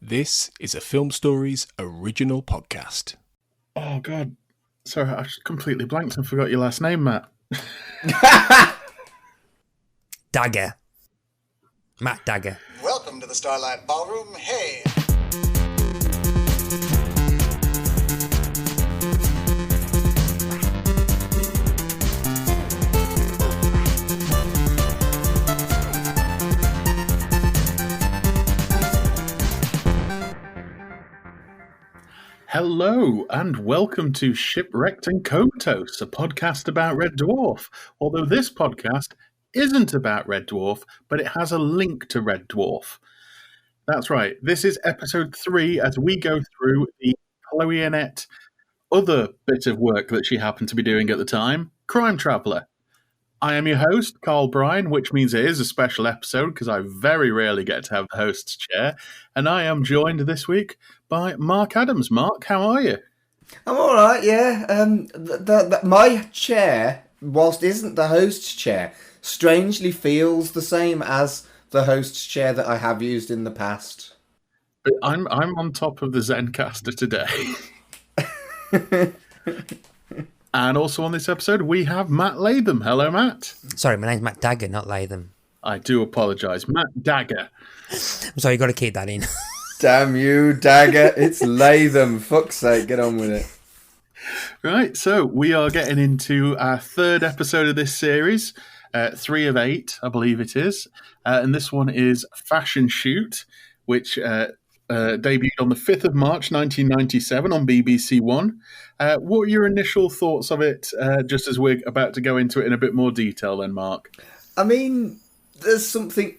This is a Film Stories original podcast. Oh, God. Sorry, I just completely blanked and forgot your last name, Matt. Dagger. Matt Dagger. Welcome to the Starlight Ballroom. Hey! Hello, and welcome to Shipwrecked and Comatose, a podcast about Red Dwarf. Although this podcast isn't about Red Dwarf, but it has a link to Red Dwarf. That's right, this is episode 3 as we go through the Chloe Annett other bit of work that she happened to be doing at the time, Crime Traveller. I am your host, Bryan, which means it is a special episode because I very rarely get to have the host's chair. And I am joined this week by Mark Adams. Mark, how are you? I'm all right, yeah. My chair, whilst isn't the host's chair, strangely feels the same as the host's chair that I have used in the past. But I'm on top of the Zencaster today. And also on this episode, we have Matt Latham. Hello, Matt. Sorry, my name's Matt Dagger, not Latham. I do apologise. Matt Dagger. I'm sorry, you got to keep that in. Damn you, Dagger. It's Latham. Fuck's sake, get on with it. Right, so we are getting into our third episode of this series, 3 of 8, I believe it is. And this one is Fashion Shoot, which debuted on the 5th of March 1997 on BBC One. What are your initial thoughts of it, just as we're about to go into it in a bit more detail then, Mark? I mean, there's something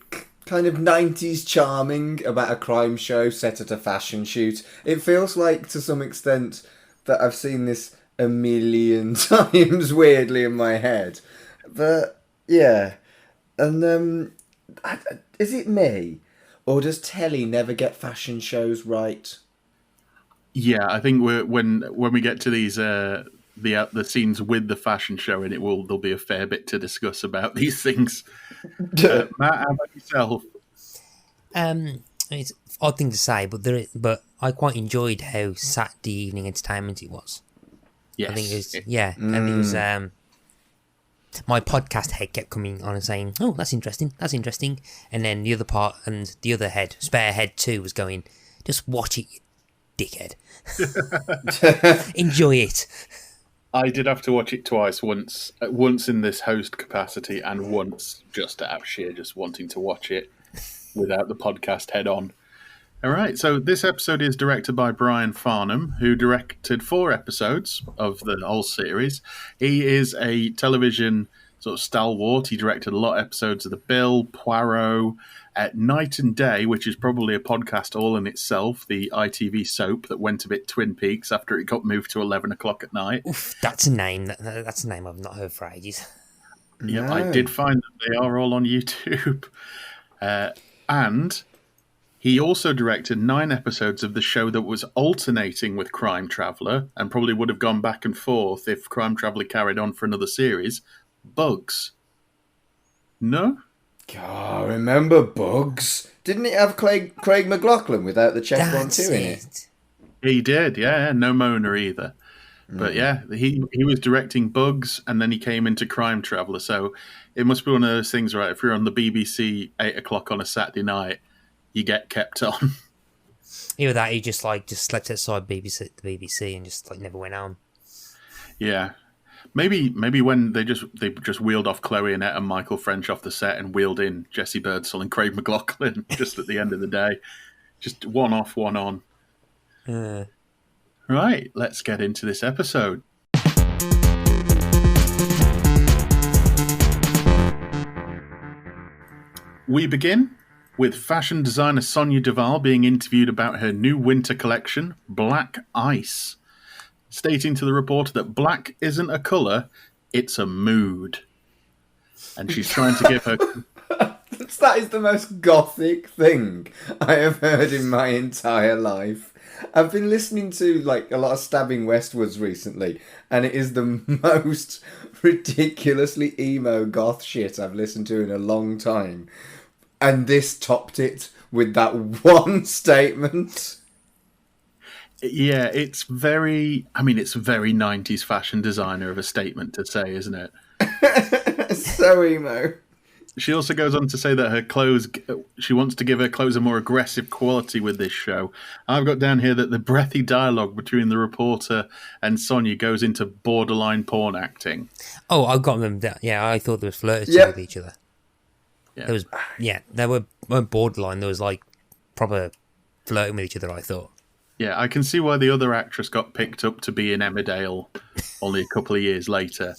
kind of 90s charming about a crime show set at a fashion shoot. It feels like, to some extent, that I've seen this a million times, weirdly, in my head. But, yeah. And, is it me? Or does telly never get fashion shows right? Yeah, I think when we get to these the scenes with the fashion show in it, there'll be a fair bit to discuss about these things. Matt, how about yourself? It's an odd thing to say, but I quite enjoyed how Saturday evening entertainment it was. Yes. I think it was, and it was. My podcast head kept coming on and saying, "Oh, that's interesting," and then the other part and the other head, spare head too, was going, "Just watch it, you dickhead. Enjoy it." I did have to watch it twice. Once in this host capacity, and once just out of sheer just wanting to watch it without the podcast head on. All right, so this episode is directed by Bryan, who directed 4 episodes of the whole series. He is a television sort of stalwart. He directed a lot of episodes of The Bill, Poirot, Night and Day, which is probably a podcast all in itself, the ITV soap that went a bit Twin Peaks after it got moved to 11 o'clock at night. Oof, that's a name. That's a name I've not heard for ages. Yeah, No. I did find that they are all on YouTube. And he also directed 9 episodes of the show that was alternating with Crime Traveller and probably would have gone back and forth if Crime Traveller carried on for another series. Bugs. No? God, remember Bugs? Didn't it have Craig McLachlan without the chessboard That's 2 in it? He did, yeah. No Mona either. But yeah, he was directing Bugs and then he came into Crime Traveller. So it must be one of those things, right? If you're on the BBC 8 o'clock on a Saturday night, you get kept on. Either that, he just slept outside the BBC and just never went on. Yeah, maybe when they just wheeled off Chloe Annett and Michael French off the set and wheeled in Jesse Birdsall and Craig McLachlan just at the end of the day, just one off, one on. Right, let's get into this episode. We begin with fashion designer Sonia Duval being interviewed about her new winter collection, Black Ice, stating to the reporter that black isn't a colour, it's a mood. And she's trying to give her... That is the most gothic thing I have heard in my entire life. I've been listening to a lot of Stabbing Westwards recently, and it is the most ridiculously emo goth shit I've listened to in a long time. And this topped it with that one statement. Yeah, it's very 90s fashion designer of a statement to say, isn't it? So emo. She also goes on to say that her clothes, she wants to give her clothes a more aggressive quality with this show. I've got down here that the breathy dialogue between the reporter and Sonia goes into borderline porn acting. Oh, I've got them down. Yeah, I thought they were flirting with each other. Yeah. There was, they weren't borderline. There was like proper flirting with each other, I thought. Yeah, I can see why the other actress got picked up to be in Emmerdale only a couple of years later.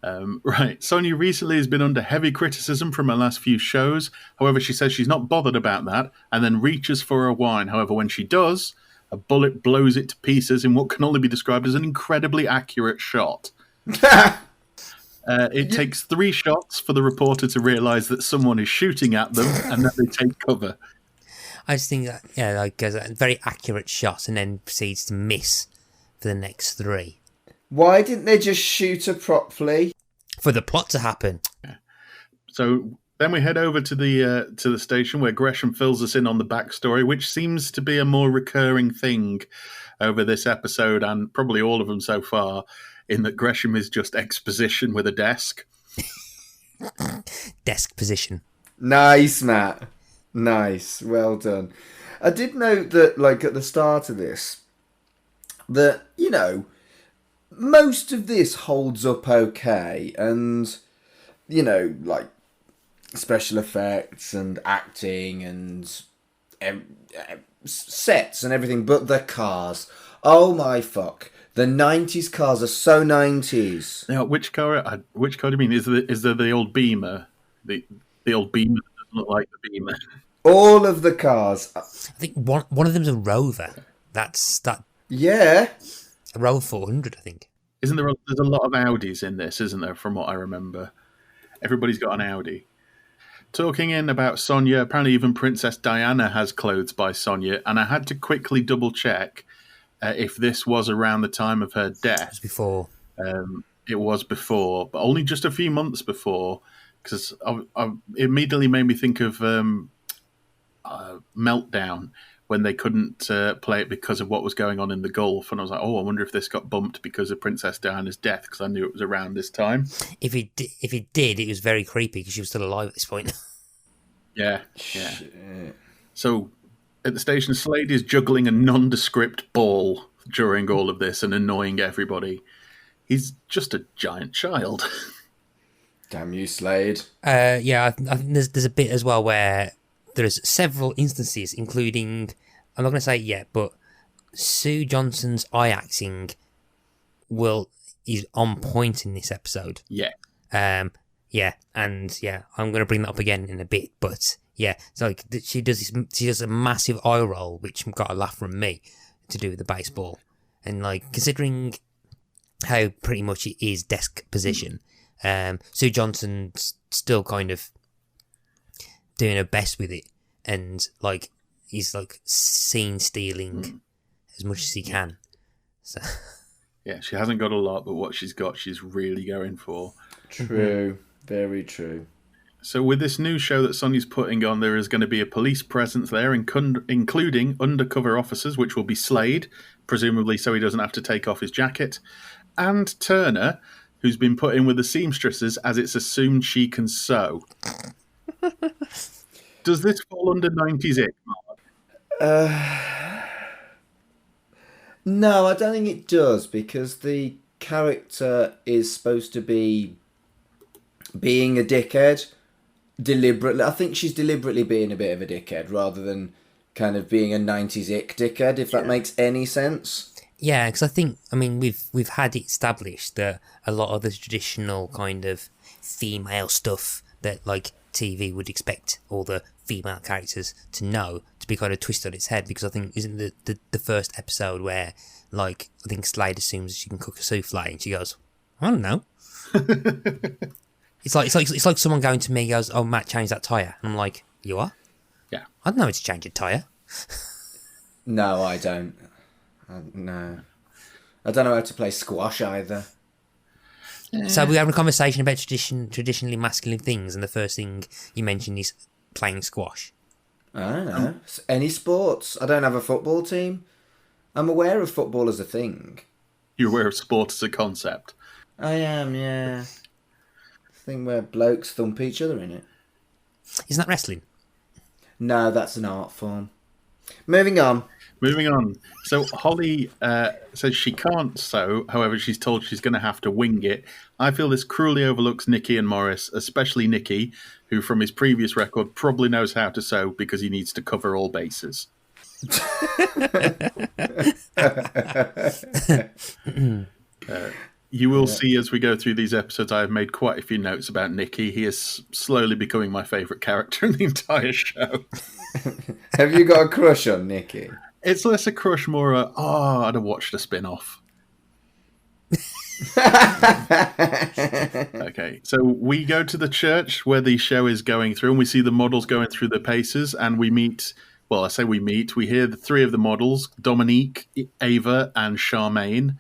Right, Sonia recently has been under heavy criticism from her last few shows. However, she says she's not bothered about that and then reaches for her wine. However, when she does, a bullet blows it to pieces in what can only be described as an incredibly accurate shot. It takes 3 shots for the reporter to realise that someone is shooting at them, and then they take cover. I just think that, like a very accurate shot and then proceeds to miss for the next 3. Why didn't they just shoot her properly? For the plot to happen. Yeah. So then we head over to the station where Gresham fills us in on the backstory, which seems to be a more recurring thing over this episode and probably all of them so far, in that Gresham is just exposition with a desk. Desk position. Nice, Matt. Nice. Well done. I did note that, like, at the start of this, that, you know, most of this holds up okay, and, you know, like, special effects and acting and sets and everything, but the cars. Oh my fuck. The 90s cars are so 90s. Now, which car do you mean? Is there the old Beamer? The old Beamer that doesn't look like the Beamer? All of the cars. I think one of them's a Rover. That's that. Yeah. A Rover 400, I think. Isn't there? There's a lot of Audis in this, isn't there? From what I remember, everybody's got an Audi. Talking in about Sonia, apparently even Princess Diana has clothes by Sonia, and I had to quickly double check if this was around the time of her death. It was before. It was before, but only just a few months before, because it immediately made me think of Meltdown, when they couldn't play it because of what was going on in the Gulf. And I was like, I wonder if this got bumped because of Princess Diana's death, because I knew it was around this time. If it did, it was very creepy because she was still alive at this point. Yeah. So at the station, Slade is juggling a nondescript ball during all of this and annoying everybody. He's just a giant child. Damn you, Slade. I think there's a bit as well where there's several instances, including, I'm not going to say it yet, but Sue Johnson's eye acting is on point in this episode. Yeah. I'm going to bring that up again in a bit, but yeah, it's like she does a massive eye roll, which got a laugh from me, to do with the baseball, and like considering how pretty much it is desk position, Sue Johnson's still kind of doing her best with it, and like he's like scene stealing as much as he can. So yeah, she hasn't got a lot, but what she's got, she's really going for. True, very true. So with this new show that Sonia's putting on, there is going to be a police presence there, including undercover officers, which will be Slade, presumably so he doesn't have to take off his jacket, and Turner, who's been put in with the seamstresses as it's assumed she can sew. Does this fall under 90s ick, Mark? No, I don't think it does, because the character is supposed to be being a dickhead deliberately. I think she's deliberately being a bit of a dickhead rather than kind of being a 90s ick dickhead, if that makes any sense. Yeah, because we've had it established that a lot of the traditional kind of female stuff that like TV would expect all the female characters to know to be kind of twisted on its head, because I think isn't the first episode where like I think Slade assumes she can cook a souffle and she goes, I don't know. It's like someone going to me and goes, oh Matt, change that tyre, and I'm like, you are? Yeah. I don't know how to change a tyre. No, I don't. No. I don't know how to play squash either. So we're having a conversation about traditionally masculine things, and the first thing you mentioned is playing squash. I don't know. Any sports? I don't have a football team. I'm aware of football as a thing. You're aware of sport as a concept. I am, yeah. Thing where blokes thump each other in it. Isn't that wrestling? No, that's an art form. Moving on. So Holly says she can't sew, however, she's told she's going to have to wing it. I feel this cruelly overlooks Nikki and Morris, especially Nikki, who from his previous record probably knows how to sew because he needs to cover all bases. You will see as we go through these episodes, I have made quite a few notes about Nikki. He is slowly becoming my favourite character in the entire show. Have you got a crush on Nikki? It's less a crush, more a, I'd have watched a spin-off. Okay, so we go to the church where the show is going through, and we see the models going through the paces, and we meet, well, I say we hear the three of the models, Dominique, Ava, and Charmaine.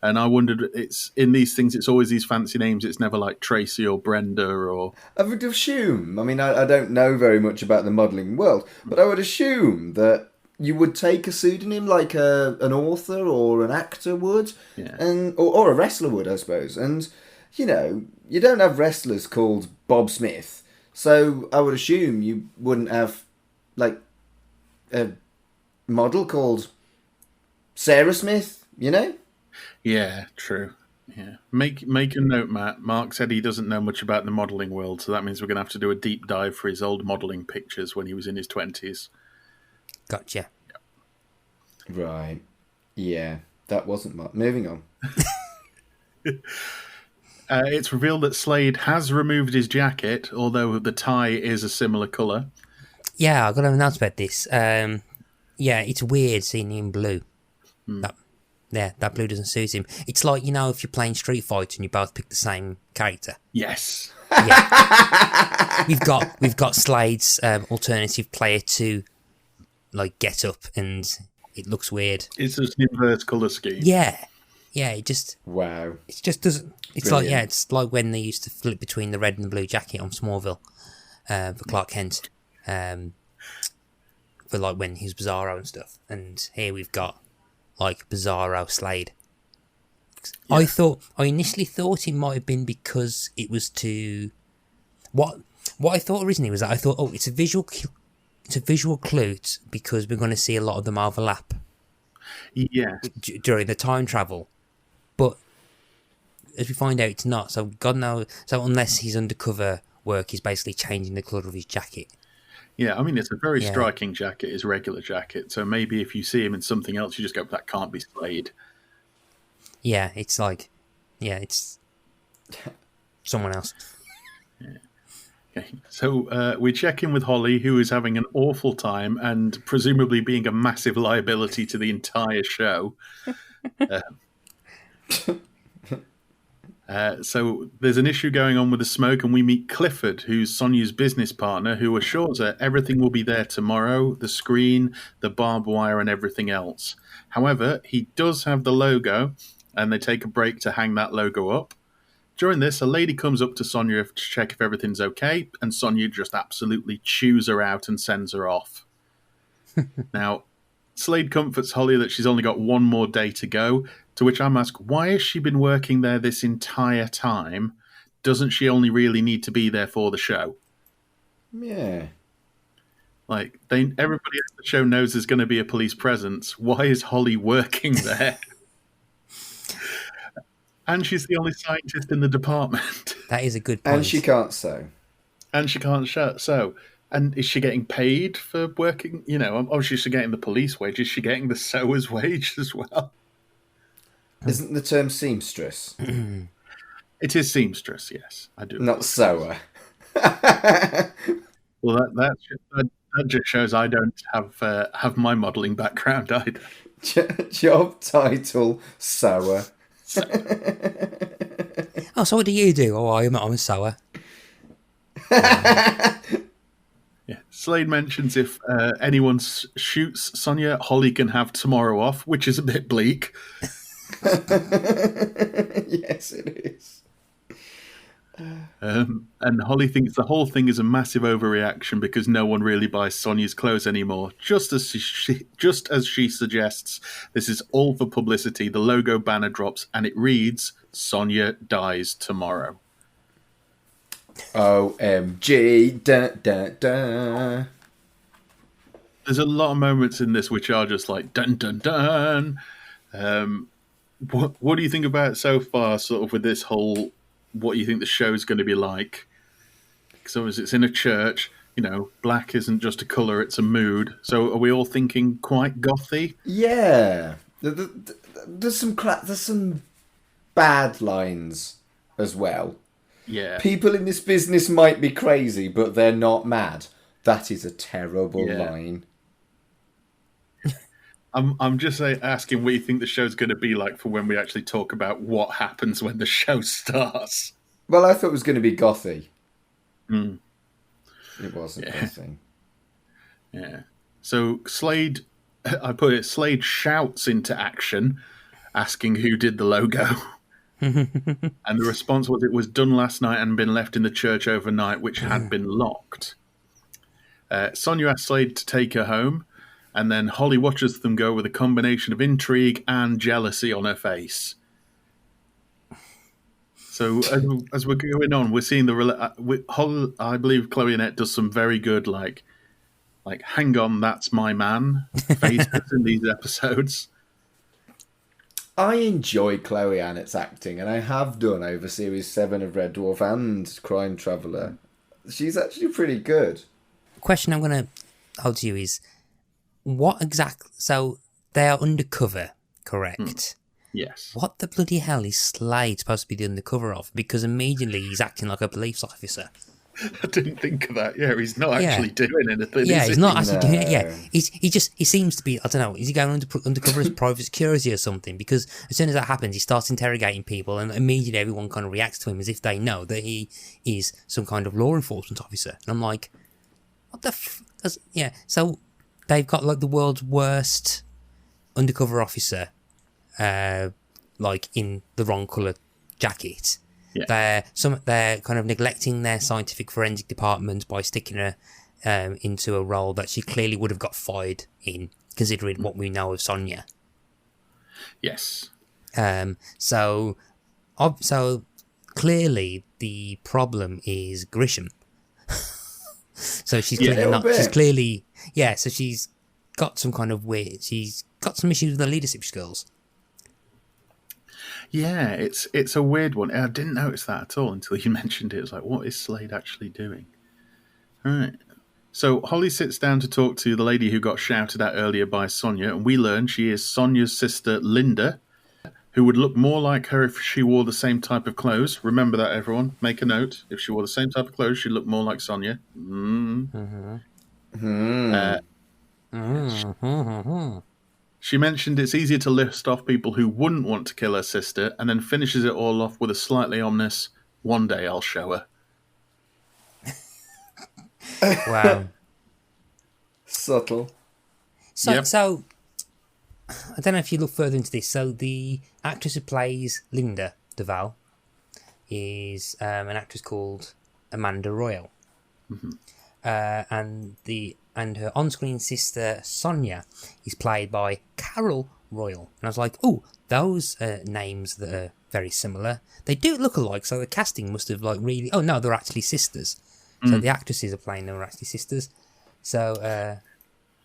And I wondered, it's in these things, it's always these fancy names. It's never like Tracy or Brenda or... I would assume, I mean, I don't know very much about the modelling world, but I would assume that you would take a pseudonym like an author or an actor would, Yeah. or a wrestler would, I suppose. And, you know, you don't have wrestlers called Bob Smith, so I would assume you wouldn't have, like, a model called Sarah Smith, you know? Yeah, true. Yeah, make a note, Matt. Mark said he doesn't know much about the modelling world, so that means we're going to have to do a deep dive for his old modelling pictures when he was in his 20s. Gotcha. Right. Yeah, that wasn't much. Moving on. It's revealed that Slade has removed his jacket, although the tie is a similar colour. Yeah, I've got to announce about this. Yeah, it's weird seeing him blue. That blue doesn't suit him. It's like, you know, if you're playing Street Fighter and you both pick the same character. Yes. Yeah. We've got Slade's alternative player to like get up, and it looks weird. It's just an inverse colour scheme. Yeah, it just Wow. it just doesn't. It's Brilliant. like, yeah, it's like when they used to flip between the red and the blue jacket on Smallville for Clark Kent, for like when he was Bizarro and stuff. And here we've got like Bizarro Slade. Yeah. I initially thought it might have been because it was to what I thought originally was that I thought, it's a visual clue because we're going to see a lot of them overlap. Yeah. During the time travel, but as we find out, it's not. So God knows. So unless he's undercover work, he's basically changing the colour of his jacket. Yeah, I mean, it's a very striking jacket, his regular jacket. So maybe if you see him in something else, you just go, that can't be Slade. Yeah, it's like, it's someone else. Yeah. Okay. So we check in with Holly, who is having an awful time and presumably being a massive liability to the entire show. So there's an issue going on with the smoke, and we meet Clifford, who's Sonia's business partner, who assures her everything will be there tomorrow, the screen, the barbed wire, and everything else. However, he does have the logo, and they take a break to hang that logo up. During this, a lady comes up to Sonia to check if everything's okay, and Sonia just absolutely chews her out and sends her off. Now, Slade comforts Holly that she's only got one more day to go, to which I'm asked, why has she been working there this entire time? Doesn't she only really need to be there for the show? Yeah. Like, everybody at the show knows there's going to be a police presence. Why is Holly working there? And she's the only scientist in the department. That is a good point. And she can't sew. And she can't sew. And is she getting paid for working? You know, obviously she's getting the police wage. Is she getting the sewer's wage as well? Isn't the term seamstress? It is seamstress, yes. I do. Not sewer. Well, that just shows I don't have my modelling background either. Job title, sewer. Oh, so what do you do? Oh, I'm a sewer. Yeah. Slade mentions if anyone shoots Sonia, Holly can have tomorrow off, which is a bit bleak. Yes, it is. And Holly thinks the whole thing is a massive overreaction because no one really buys Sonia's clothes anymore. Just as she suggests, this is all for publicity. The logo banner drops and it reads, "Sonia dies tomorrow." OMG. Dun, dun, dun. There's a lot of moments in this which are just like dun dun dun. What do you think about it so far? Sort of with this whole, what you think the show's going to be like? Because obviously it's in a church. You know, black isn't just a color; it's a mood. So are we all thinking quite gothy? Yeah. There's some bad lines as well. Yeah. People in this business might be crazy, but they're not mad. That is a terrible line. I'm just asking what you think the show's going to be like for when we actually talk about what happens when the show starts. Well, I thought it was going to be gothy. Mm. It wasn't gothy. Yeah. So Slade shouts into action, asking who did the logo. And the response was it was done last night and been left in the church overnight, which had been locked. Sonia asks Slade to take her home, and then Holly watches them go with a combination of intrigue and jealousy on her face. So as we're going on, we're seeing Holly, I believe Chloe Annett does some very good, like hang on, that's my man faces in these episodes. I enjoy Chloe Annett's acting, and I have done over Series 7 of Red Dwarf and Crime Traveller. She's actually pretty good. Question I'm going to hold to you is, what exactly... So, they are undercover, correct? Yes. What the bloody hell is Slade supposed to be the undercover of? Because immediately he's acting like a police officer. I didn't think of that. Yeah, he's not actually doing anything. Yeah, is he's he? not actually doing it. Yeah, he seems to be. I don't know. Is he going undercover as private security or something? Because as soon as that happens, he starts interrogating people, and immediately everyone kind of reacts to him as if they know that he is some kind of law enforcement officer. And I'm like, what the? Yeah. So they've got like the world's worst undercover officer, like in the wrong colour jacket. Yeah. They're kind of neglecting their scientific forensic department by sticking her into a role that she clearly would have got fired in, considering what we know of Sonia. Yes. So clearly the problem is Grisham. So she's clearly not. She's clearly So she's got some kind of weird. She's got some issues with her leadership skills. Yeah, it's a weird one. I didn't notice that at all until you mentioned it. It was like, what is Slade actually doing? All right. So Holly sits down to talk to the lady who got shouted at earlier by Sonia, and we learn she is Sonia's sister, Linda, who would look more like her if she wore the same type of clothes. Remember that, everyone. Make a note. If she wore the same type of clothes, she'd look more like Sonia. She mentioned it's easier to list off people who wouldn't want to kill her sister, and then finishes it all off with a slightly ominous, "One day I'll show her." Wow. Subtle. So, I don't know if you look further into this. So the actress who plays Linda Duval is an actress called Amanda Royal. And her on-screen sister Sonia is played by Carol Royal. And I was like, oh, those names that are very similar. They do look alike, so the casting must have like really... Oh, no, they're actually sisters. So the actresses are playing them are actually sisters. So,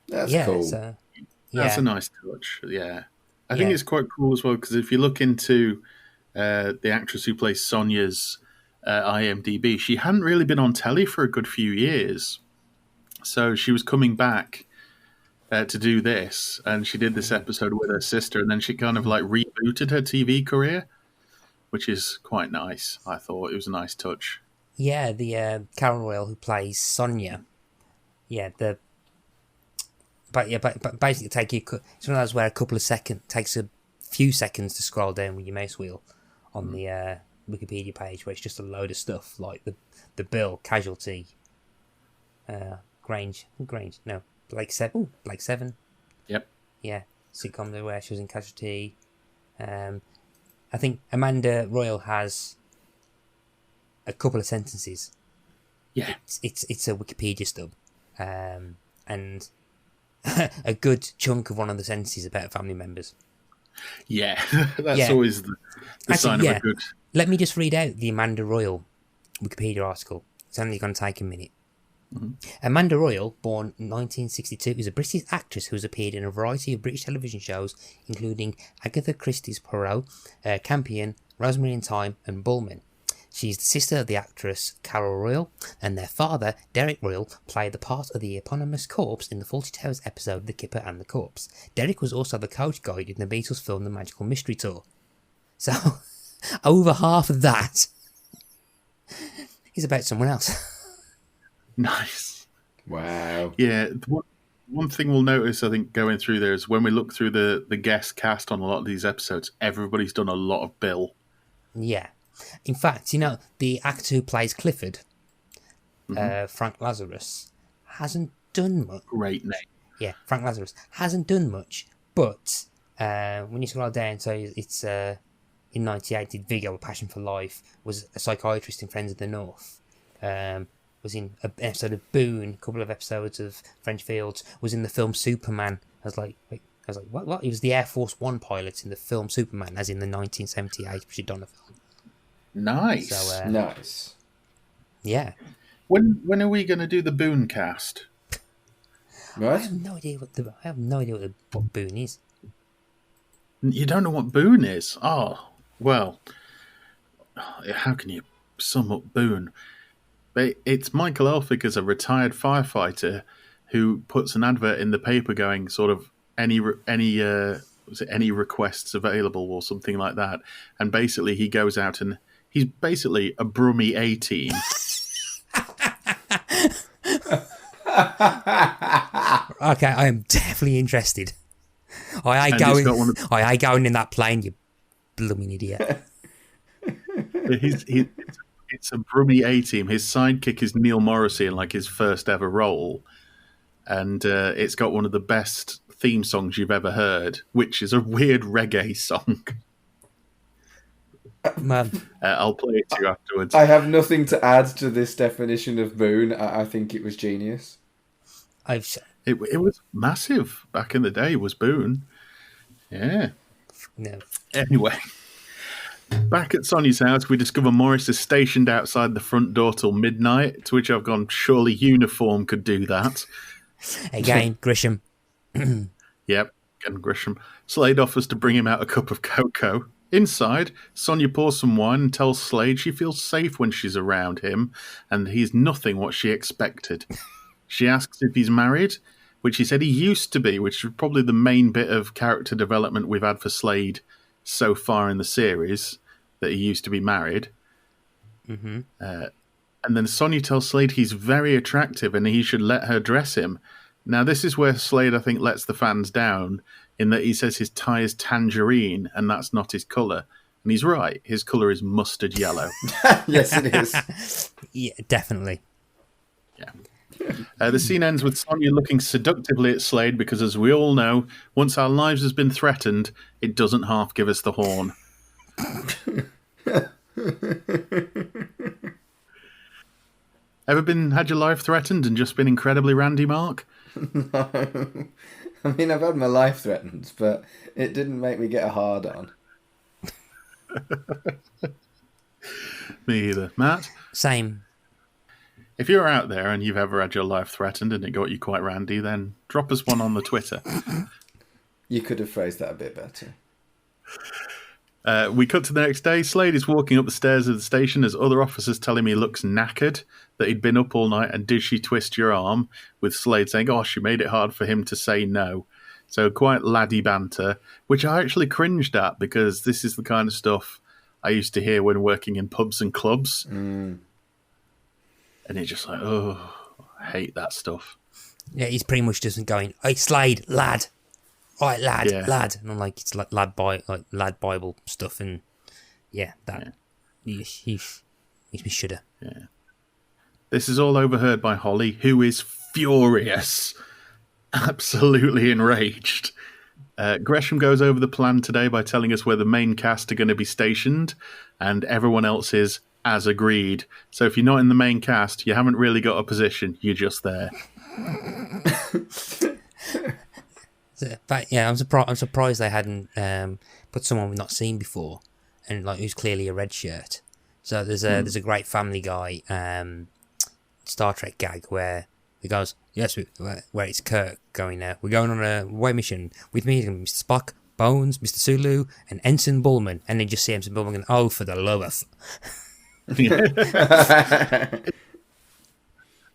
that's cool. So, That's a nice touch, yeah. I think it's quite cool as well, because if you look into the actress who plays Sonia's IMDb, she hadn't really been on telly for a good few years. So she was coming back to do this, and she did this episode with her sister, and then she kind of like rebooted her TV career, which is quite nice. I thought it was a nice touch. Yeah, the Carol Royal who plays Sonia. Yeah, but basically it's one of those where takes a few seconds to scroll down with your mouse wheel on the Wikipedia page, where it's just a load of stuff like the Bill, Casualty, Blake Seven. Yep. Yeah, sitcom where she was in Casualty. I think Amanda Royal has a couple of sentences. Yeah. It's a Wikipedia stub. And a good chunk of one of the sentences about family members. Yeah, that's always the sign of a good... Let me just read out the Amanda Royal Wikipedia article. It's only going to take a minute. Mm-hmm. Amanda Royal, born 1962, is a British actress who has appeared in a variety of British television shows, including Agatha Christie's Poirot, Campion, Rosemary in Time, and Bullman. She is the sister of the actress Carol Royal, and their father, Derek Royal, played the part of the eponymous corpse in the Fawlty Towers episode The Kipper and the Corpse. Derek was also the coach guide in the Beatles film The Magical Mystery Tour. So, over half of that is about someone else. Nice. Wow. Yeah, one thing we'll notice, I think, going through there is when we look through the guest cast on a lot of these episodes, everybody's done a lot of Bill. Yeah. In fact, the actor who plays Clifford, Frank Lazarus, hasn't done much. Great name. Yeah, Frank Lazarus hasn't done much, but when you scroll down, so it's in 98 did Viggo, A Passion for Life, was a psychiatrist in Friends of the North, was in an episode of Boone, a couple of episodes of French Fields, was in the film Superman. I was like, what? He was the Air Force One pilot in the film Superman, as in the 1978 Richard Donner film. Nice. So, Nice. Yeah. When are we going to do the Boone cast? Right? I have no idea what Boone is. You don't know what Boone is? Oh, well, how can you sum up Boone? It's Michael Elphick as a retired firefighter who puts an advert in the paper going sort of any requests available or something like that. And basically he goes out and he's basically a Brummy A-team. Okay, I am definitely interested. I ain't going in that plane, you blooming idiot. It's a Brummy A-team. His sidekick is Neil Morrissey in like his first ever role. And it's got one of the best theme songs you've ever heard, which is a weird reggae song. Man, I'll play it to you afterwards. I have nothing to add to this definition of Boone. I think it was genius. It was massive back in the day, was Boone. Yeah. No. Anyway, back at Sonia's house, we discover Morris is stationed outside the front door till midnight, to which I've gone, surely uniform could do that. Again, Grisham. Yep, again, Grisham. Slade offers to bring him out a cup of cocoa. Inside, Sonia pours some wine and tells Slade she feels safe when she's around him, and he's nothing what she expected. She asks if he's married, which he said he used to be, which is probably the main bit of character development we've had for Slade so far in the series, that he used to be married. Mm-hmm. And then Sonia tells Slade he's very attractive and he should let her dress him. Now, this is where Slade, I think, lets the fans down, in that he says his tie is tangerine and that's not his colour. And he's right. His colour is mustard yellow. Yes, it is. Yeah, definitely. Yeah. The scene ends with Sonia looking seductively at Slade because, as we all know, once our lives has been threatened, it doesn't half give us the horn. Ever had your life threatened and just been incredibly randy, Mark? No. I mean, I've had my life threatened, but it didn't make me get a hard on. Me either. Matt? Same. If you're out there and you've ever had your life threatened and it got you quite randy, then drop us one on the Twitter. You could have phrased that a bit better. We cut to the next day. Slade is walking up the stairs of the station as other officers tell him he looks knackered, that he'd been up all night, and did she twist your arm? With Slade saying, oh, she made it hard for him to say no. So quite laddie banter, which I actually cringed at because this is the kind of stuff I used to hear when working in pubs and clubs. Mm. And it's just like, oh, I hate that stuff. Yeah, he's pretty much just going, hey, Slade, lad. All right, lad, Yeah. lad. And I'm like, it's like lad Bible stuff. And yeah, that makes me shudder. Yeah. This is all overheard by Holly, who is furious. Absolutely enraged. Gresham goes over the plan today by telling us where the main cast are going to be stationed, and everyone else is as agreed. So if you're not in the main cast, you haven't really got a position. You're just there. But yeah, I'm surprised they hadn't put someone we've not seen before, and like who's clearly a red shirt. So there's a great Family Guy Star Trek gag where he goes, yes, where it's Kirk going, we're going on a away mission with me and Mr. Spock, Bones, Mr. Sulu, and Ensign Bullman, and then just see Ensign Bullman going, oh, for the love of...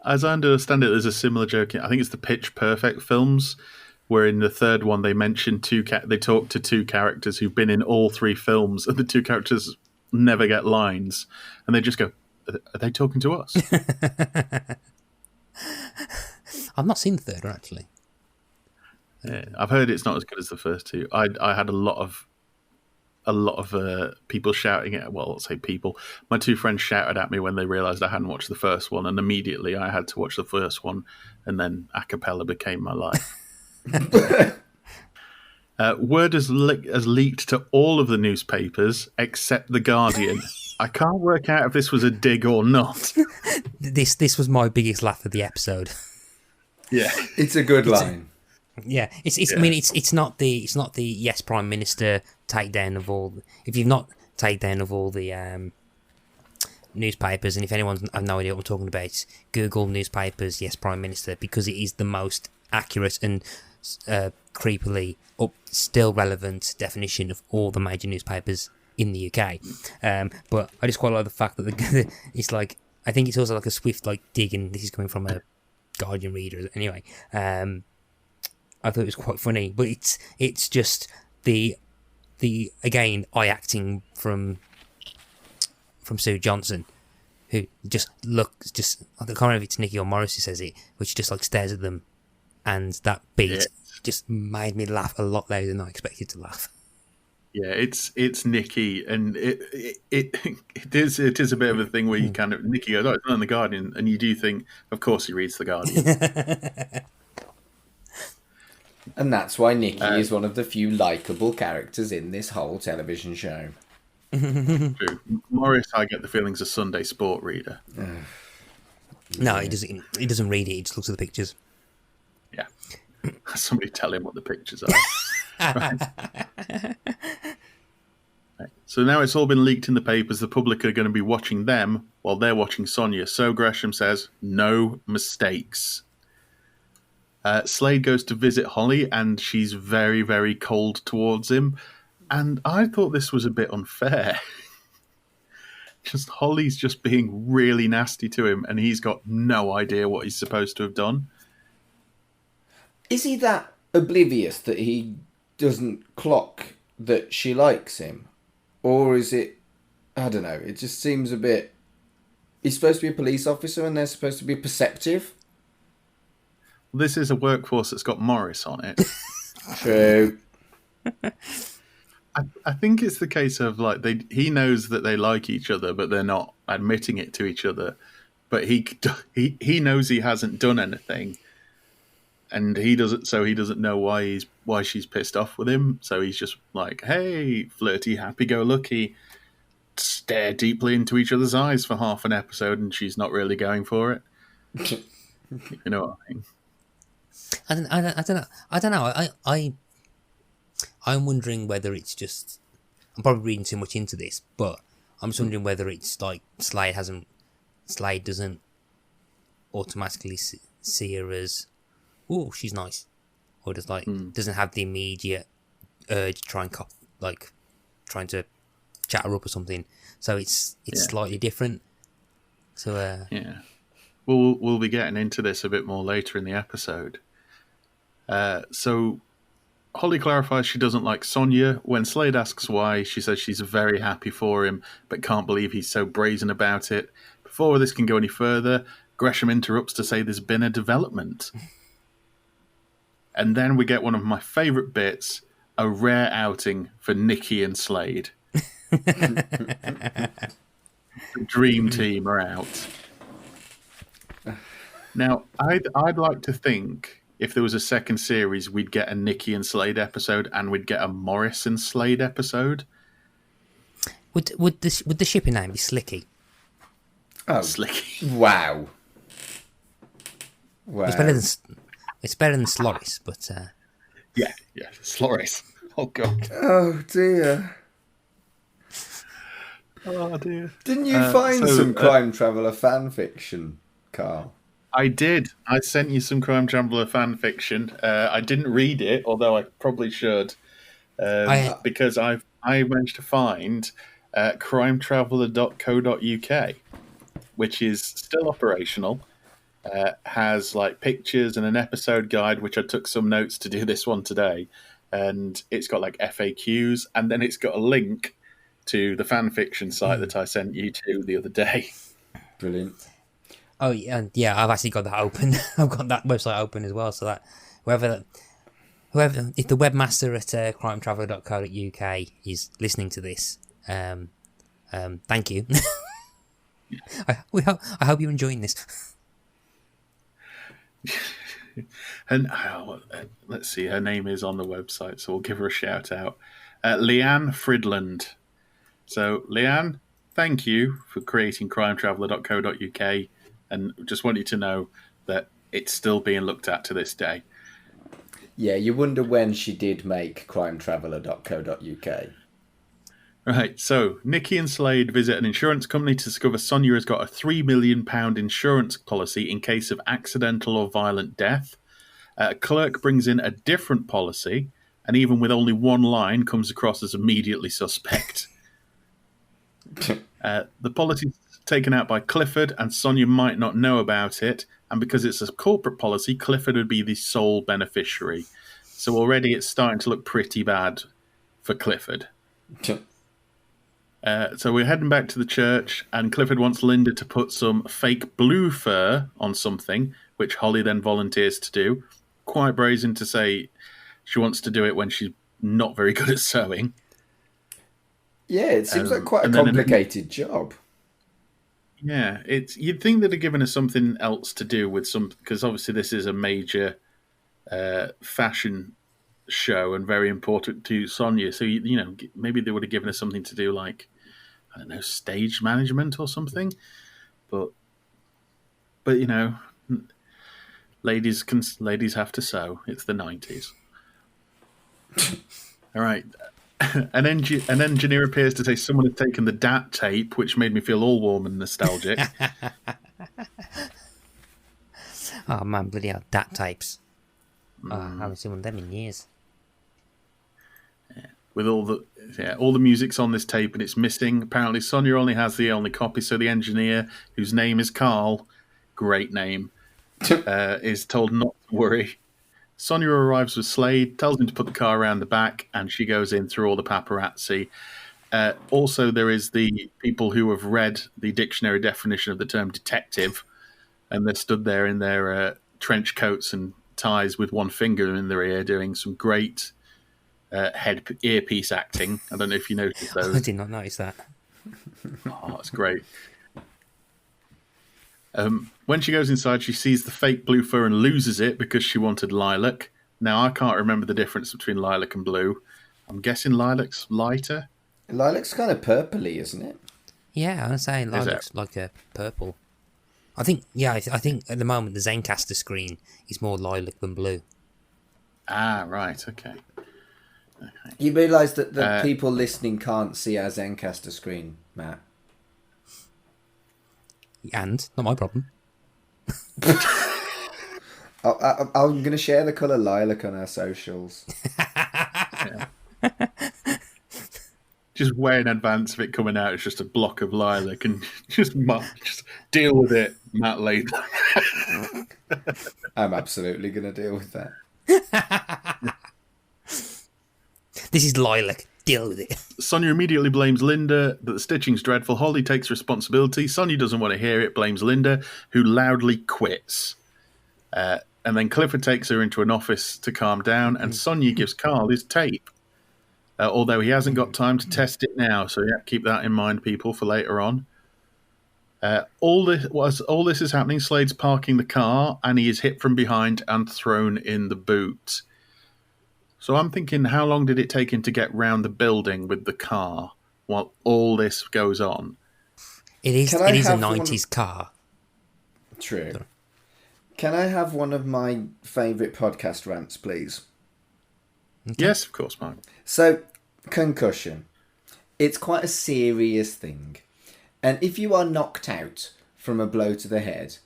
As I understand it, there's a similar joke. I think it's the Pitch Perfect films, where in the third one they mention they talk to two characters who've been in all three films, and the two characters never get lines, and they just go, "Are they talking to us?" I've not seen the third one actually. Yeah, I've heard it's not as good as the first two. I had a lot of people shouting at. Well, let's say people. My two friends shouted at me when they realised I hadn't watched the first one, and immediately I had to watch the first one, and then a cappella became my life. Word has leaked to all of the newspapers except The Guardian. I can't work out if this was a dig or not. This was my biggest laugh of the episode. Yeah, it's a good line. Yeah, it's. I mean, it's not the yes Prime Minister takedown of all. If you've not takedown of all the newspapers, and if anyone's have no idea what I'm talking about, Google newspapers yes Prime Minister, because it is the most accurate and creepily still relevant definition of all the major newspapers in the UK. But I just quite like the fact that it's like, I think it's also like a swift like dig, and this is coming from a Guardian reader anyway. I thought it was quite funny, but it's just the again eye acting from Sue Johnson, who just looks I can't remember if it's Nikki or Morris who says it, which just like stares at them, and that beat just made me laugh a lot louder than I expected to laugh. Yeah, it's Nikki, and it is a bit of a thing where you kind of Nikki goes, "Oh, it's not in the Guardian," and you do think, of course, he reads the Guardian. And that's why Nikki is one of the few likeable characters in this whole television show. True. Morris, I get the feeling's a Sunday sport reader. No, he doesn't. He doesn't read it. He just looks at the pictures. Yeah, somebody tell him what the pictures are. Right. So now it's all been leaked in the papers. The public are going to be watching them while they're watching Sonia. So Gresham says, "No mistakes." Slade goes to visit Holly, and she's very, very cold towards him. And I thought this was a bit unfair. Holly's just being really nasty to him, and he's got no idea what he's supposed to have done. Is he that oblivious that he doesn't clock that she likes him? Or is it... I don't know. It just seems a bit... He's supposed to be a police officer, and they're supposed to be perceptive. This is a workforce that's got Morris on it. True. I think it's the case of like he knows that they like each other, but they're not admitting it to each other. But he knows he hasn't done anything, and he doesn't know why she's pissed off with him. So he's just like, hey, flirty, happy-go-lucky, stare deeply into each other's eyes for half an episode, and she's not really going for it. You know what I mean? I don't know. I'm wondering whether it's just... I'm probably reading too much into this, but I'm just wondering whether it's like Slade doesn't automatically see her as, oh, she's nice, or just like doesn't have the immediate urge to try and trying to chat her up or something. So it's slightly different. So yeah, we'll be getting into this a bit more later in the episode. So Holly clarifies she doesn't like Sonia. When Slade asks why, she says she's very happy for him, but can't believe he's so brazen about it. Before this can go any further, Gresham interrupts to say there's been a development. And then we get one of my favourite bits, a rare outing for Nikki and Slade. The dream team are out. Now, I'd like to think if there was a second series, we'd get a Nikki and Slade episode, and we'd get a Morris and Slade episode. Would the shipping name be Slicky? Oh, Slicky. wow. Wow. It's better than Sloris, but Yeah, Sloris. Oh, God. Oh, dear. Oh, dear. Didn't you find some Crime Traveller fan fiction, Carl? I did. I sent you some Crime Traveller fan fiction. I didn't read it, although I probably should, because I managed to find crimetraveller.co.uk, which is still operational. Has like pictures and an episode guide, which I took some notes to do this one today, and it's got like FAQs, and then it's got a link to the fan fiction site that I sent you to the other day. Brilliant. Oh yeah, I've actually got that open. I've got that website open as well, so that whoever, if the webmaster at crimetraveller.co.uk is listening to this, thank you. I hope you're enjoying this. And let's see, her name is on the website, so we'll give her a shout out. Leanne Fridland. So, Leanne, thank you for creating crimetraveller.co.uk, and just want you to know that it's still being looked at to this day. Yeah, you wonder when she did make crimetraveller.co.uk. Right, so Nikki and Slade visit an insurance company to discover Sonia has got a £3 million insurance policy in case of accidental or violent death. A clerk brings in a different policy, and even with only one line, comes across as immediately suspect. The policy is taken out by Clifford, and Sonia might not know about it, and because it's a corporate policy, Clifford would be the sole beneficiary. So already it's starting to look pretty bad for Clifford. So we're heading back to the church, and Clifford wants Linda to put some fake blue fur on something, which Holly then volunteers to do. Quite brazen to say she wants to do it when she's not very good at sewing. Yeah, it seems like quite a complicated job. Yeah, you'd think they'd have given us something else to do with because obviously this is a major fashion show and very important to Sonia. So maybe they would have given us something to do, like, I don't know, stage management or something. But ladies have to sew. It's the 90s. All right. An engineer appears to say someone had taken the DAT tape, which made me feel all warm and nostalgic. Oh man, bloody hell, DAT tapes. I haven't seen one of them in years. With all the music's on this tape and it's missing. Apparently Sonia only has the only copy, so the engineer, whose name is Carl, great name, is told not to worry. Sonia arrives with Slade, tells him to put the car around the back, and she goes in through all the paparazzi. Also, there is the people who have read the dictionary definition of the term detective, and they're stood there in their trench coats and ties with one finger in their ear doing some great earpiece acting. I don't know if you noticed those. I did not notice that. Oh, that's great. When she goes inside, she sees the fake blue fur and loses it because she wanted lilac. Now, I can't remember the difference between lilac and blue. I'm guessing lilac's lighter. Lilac's kind of purpley, isn't it? Yeah, I'd say lilac's like a purple. I think at the moment the Zencastr screen is more lilac than blue. Ah, right, okay. You realise that the people listening can't see our Zencastr screen, Matt. And not my problem. I'm going to share the colour lilac on our socials. Just way in advance of it coming out, it's just a block of lilac, and just deal with it, Matt Latham. I'm absolutely going to deal with that. This is lilac. Deal with it. Sonia immediately blames Linda that the stitching's dreadful. Holly takes responsibility. Sonia doesn't want to hear it, blames Linda, who loudly quits. And then Clifford takes her into an office to calm down, and Sonia gives Carl his tape. Although he hasn't got time to test it now, so yeah, keep that in mind, people, for later on. All this is happening. Slade's parking the car, and he is hit from behind and thrown in the boot. So I'm thinking, how long did it take him to get round the building with the car while all this goes on? It is Can I a have 90s car. True. Can I have one of my favourite podcast rants, please? Okay. Yes, of course, Mark. So, concussion. It's quite a serious thing. And if you are knocked out from a blow to the head,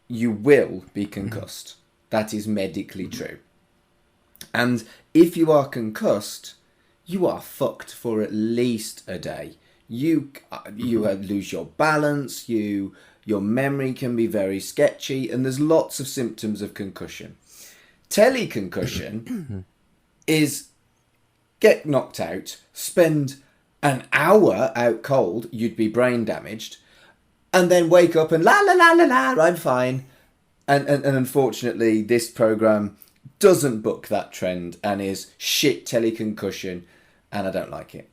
you will be concussed. That is medically true. And if you are concussed, you are fucked for at least a day. You lose your balance, your memory can be very sketchy, and there's lots of symptoms of concussion. Teleconcussion is get knocked out, spend an hour out cold, you'd be brain damaged, and then wake up and la la la la la, I'm fine. And unfortunately, this programme doesn't book that trend and is shit teleconcussion, and I don't like it.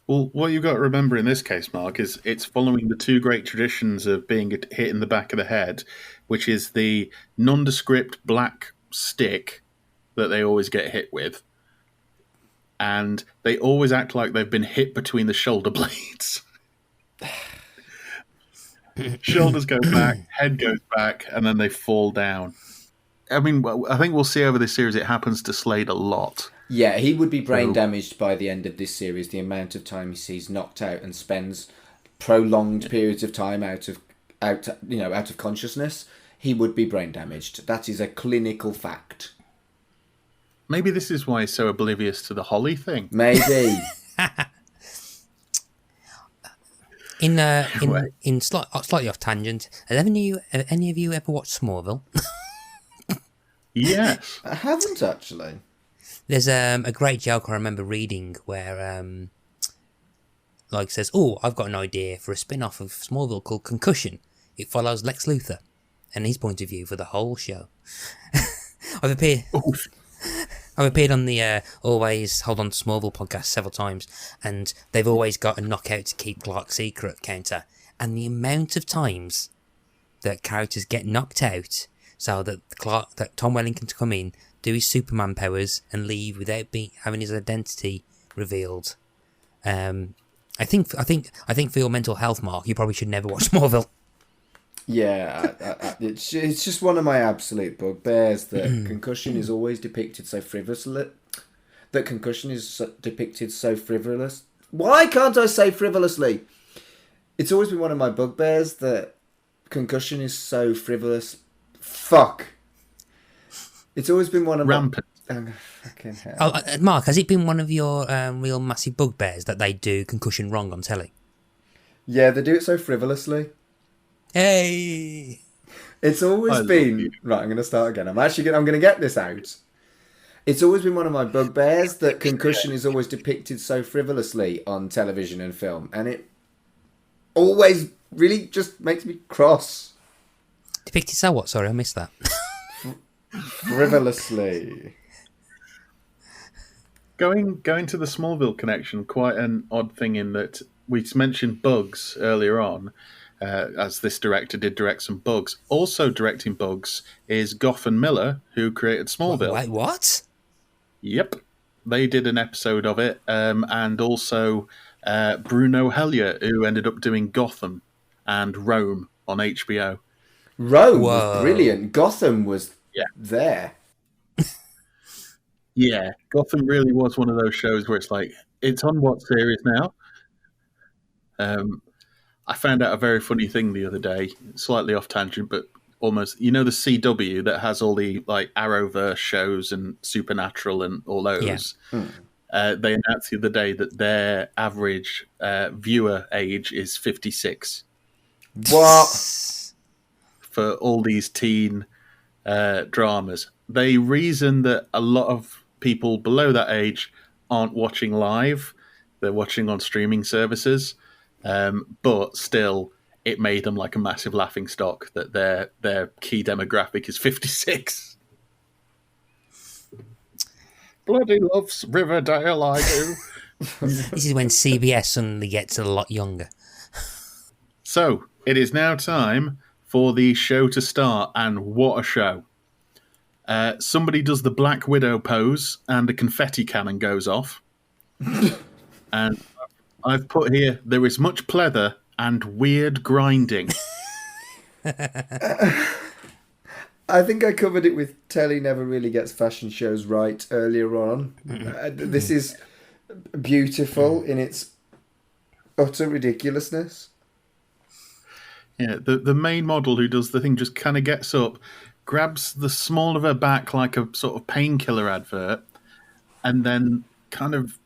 Well, what you've got to remember in this case, Mark, is it's following the two great traditions of being hit in the back of the head, which is the nondescript black stick that they always get hit with. And they always act like they've been hit between the shoulder blades. Shoulders go back, head goes back, and then they fall down. I mean, I think we'll see over this series it happens to Slade a lot. Yeah, he would be brain damaged by the end of this series. The amount of time he sees knocked out and spends prolonged periods of time out of consciousness, he would be brain damaged. That is a clinical fact. Maybe this is why he's so oblivious to the Holly thing. Maybe. In slightly off tangent, have any of you ever watched Smallville? Yes. I haven't actually. There's a great joke I remember reading where says, "Oh, I've got an idea for a spin-off of Smallville called Concussion. It follows Lex Luthor and his point of view for the whole show." I've appeared on the Always Hold On to Smallville podcast several times, and they've always got a knockout to keep Clark secret counter. And the amount of times that characters get knocked out so that Tom Wellington can come in, do his Superman powers, and leave without having his identity revealed. I think for your mental health, Mark, you probably should never watch Smallville. Yeah, it's just one of my absolute bugbears that concussion is always depicted so frivolously. Why can't I say frivolously? It's always been one of my bugbears that concussion is so frivolous. Fuck. It's always been one of rampant. Fucking hell. Mark, has it been one of your real massive bugbears that they do concussion wrong on telly? Yeah, they do it so frivolously. Hey! It's always been... Right, I'm going to start again. I'm going to get this out. It's always been one of my bugbears that concussion is always depicted so frivolously on television and film. And it always really just makes me cross. Depicted so what? Sorry, I missed that. Frivolously. Going to the Smallville connection, quite an odd thing in that we mentioned Bugs earlier on, as this director did direct some Bugs. Also directing Bugs is Goff and Miller, who created Smallville. Wait, what? Yep. They did an episode of it, and also Bruno Hellier, who ended up doing Gotham and Rome on HBO. Rome was brilliant. Gotham was there. Yeah, Gotham really was one of those shows where it's like, it's on what series now? I found out a very funny thing the other day, slightly off tangent, but almost, the CW that has all the like Arrowverse shows and Supernatural and all those. Yeah. They announced the other day that their average viewer age is 56. What? For all these teen dramas. They reason that a lot of people below that age aren't watching live. They're watching on streaming services. But still, it made them like a massive laughing stock that their key demographic is 56. Bloody loves Riverdale, I do. This is when CBS suddenly gets a lot younger. So, it is now time for the show to start, and what a show. Somebody does the Black Widow pose, and a confetti cannon goes off. And I've put here, there is much pleather and weird grinding. I think I covered it with Telly never really gets fashion shows right earlier on. This is beautiful in its utter ridiculousness. Yeah, the main model who does the thing just kind of gets up, grabs the small of her back like a sort of painkiller advert, and then kind of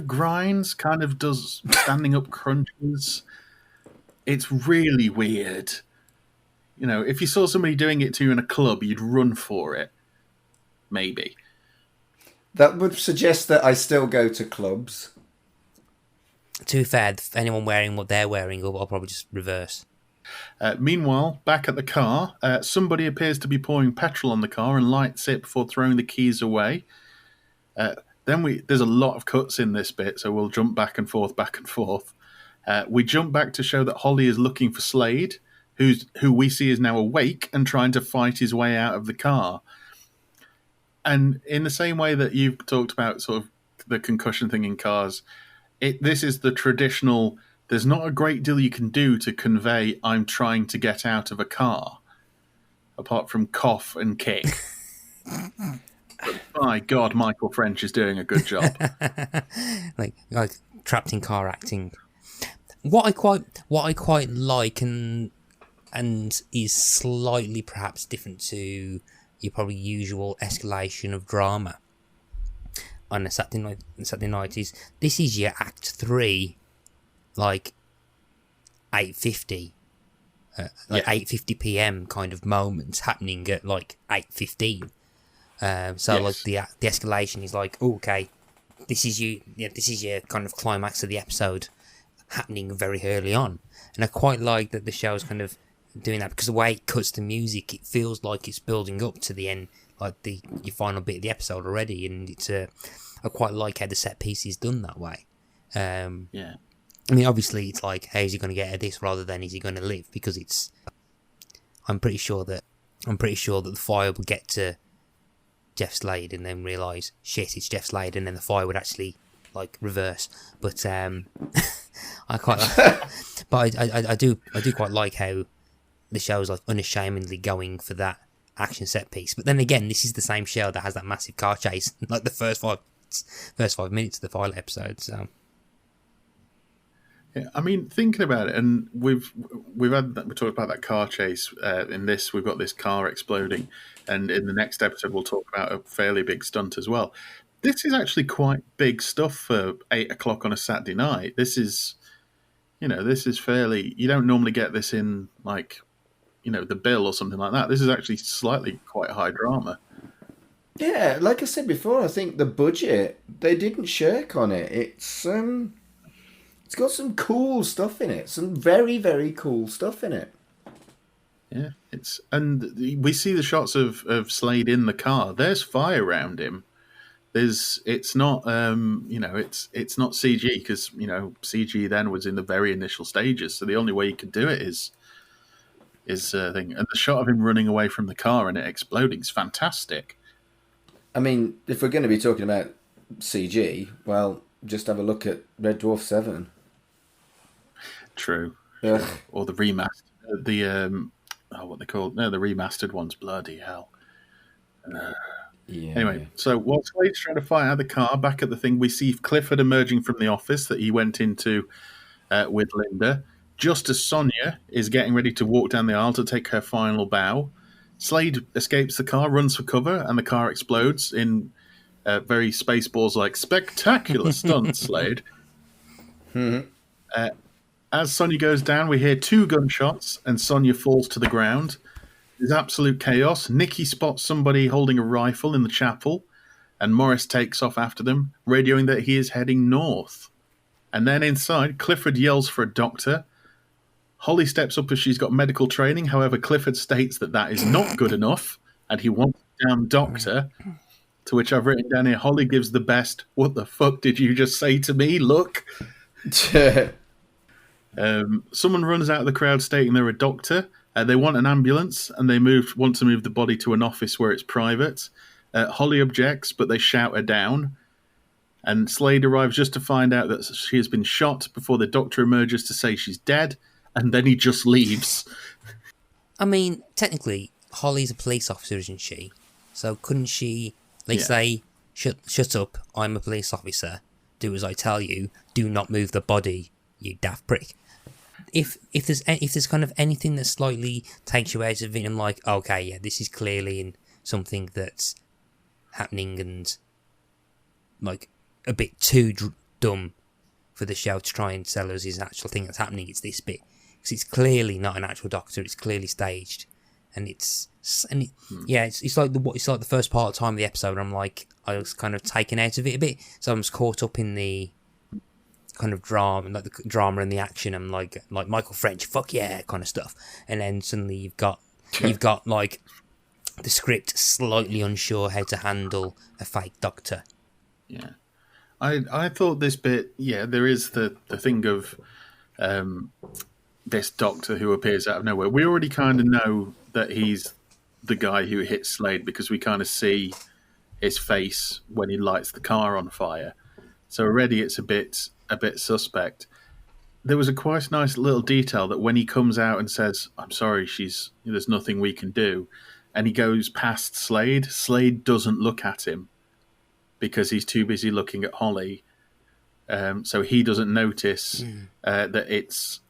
grinds, kind of does standing up crunches. It's really weird. You know, if you saw somebody doing it to you in a club, you'd run for it. Maybe. That would suggest that I still go to clubs. To be fair, if anyone wearing what they're wearing, I'll probably just reverse. Meanwhile, back at the car, somebody appears to be pouring petrol on the car and lights it before throwing the keys away. There's a lot of cuts in this bit, so we'll jump back and forth. We jump back to show that Holly is looking for Slade, who we see is now awake and trying to fight his way out of the car. And in the same way that you've talked about sort of the concussion thing in cars, this is the traditional, there's not a great deal you can do to convey I'm trying to get out of a car, apart from cough and kick. But my God, Michael French is doing a good job. like trapped in car acting. What I quite like and is slightly perhaps different to your probably usual escalation of drama on a Saturday night is this is your Act 3, like 8:50, 8:50 p.m. kind of moments happening at like 8:15. Like the escalation is like, okay, this is your kind of climax of the episode happening very early on, and I quite like that the show's kind of doing that because the way it cuts the music, it feels like it's building up to the end, like your final bit of the episode already, and it's I quite like how the set piece is done that way. I mean, obviously, it's like, how is he going to get out of this rather than is he going to live? Because I'm pretty sure that the fire would get to Jeff Slade and then realise, shit, it's Jeff Slade, and then the fire would actually like reverse. But I quite, but I do quite like how the show's like unashamedly going for that action set piece. But then again, this is the same show that has that massive car chase like the first 5 minutes of the pilot episode. So yeah, I mean, thinking about it, and we talked about that car chase. In this, we've got this car exploding, and in the next episode, we'll talk about a fairly big stunt as well. This is actually quite big stuff for 8 o'clock on a Saturday night. This is fairly. You don't normally get this in like, The Bill or something like that. This is actually slightly quite high drama. Yeah, like I said before, I think the budget, they didn't shirk on it. It's got some cool stuff in it. Some very, very cool stuff in it. Yeah, and we see the shots of Slade in the car. There's fire around him. It's not it's not CG because CG then was in the very initial stages. So the only way you could do it is thing. And the shot of him running away from the car and it exploding is fantastic. I mean, if we're going to be talking about CG, well, just have a look at Red Dwarf 7. True. Or the remastered, what they call it? No, the remastered ones. Bloody hell. Anyway, so while Slade's trying to fight out of the car, back at the thing, we see Clifford emerging from the office that he went into with Linda. Just as Sonia is getting ready to walk down the aisle to take her final bow, Slade escapes the car, runs for cover, and the car explodes in very Spaceballs-like spectacular stunt, Slade. As Sonia goes down, we hear 2 gunshots, and Sonia falls to the ground. There's absolute chaos. Nikki spots somebody holding a rifle in the chapel, and Morris takes off after them, radioing that he is heading north. And then inside, Clifford yells for a doctor. Holly steps up as she's got medical training. However, Clifford states that is not good enough, and he wants a damn doctor. To which I've written down here, Holly gives the best, "What the fuck did you just say to me? Look." Someone runs out of the crowd stating they're a doctor. They want an ambulance, and they want to move the body to an office where it's private. Holly objects, but they shout her down. And Slade arrives just to find out that she has been shot before the doctor emerges to say she's dead, and then he just leaves. I mean, technically, Holly's a police officer, isn't she? So couldn't she, say, shut up, I'm a police officer, do as I tell you, do not move the body, you daft prick. If there's kind of anything that slightly takes you out of it, I'm like, okay, yeah, this is clearly in something that's happening and like a bit too dumb for the show to try and sell us his actual thing that's happening. It's this bit because it's clearly not an actual doctor. It's clearly staged, and it's like the first part of the time of the episode. I'm like, I was kind of taken out of it a bit, so I'm just caught up in the kind of drama, like the drama and the action, and like Michael French, fuck yeah, kind of stuff. And then suddenly you've got like the script slightly unsure how to handle a fake doctor. Yeah, I thought this bit. Yeah, there is the thing of this doctor who appears out of nowhere. We already kind of know that he's the guy who hit Slade because we kind of see his face when he lights the car on fire. So already it's a bit suspect. There was a quite nice little detail that when he comes out and says, "I'm sorry, there's nothing we can do," and he goes past Slade, Slade doesn't look at him because he's too busy looking at Holly. So he doesn't notice that it's,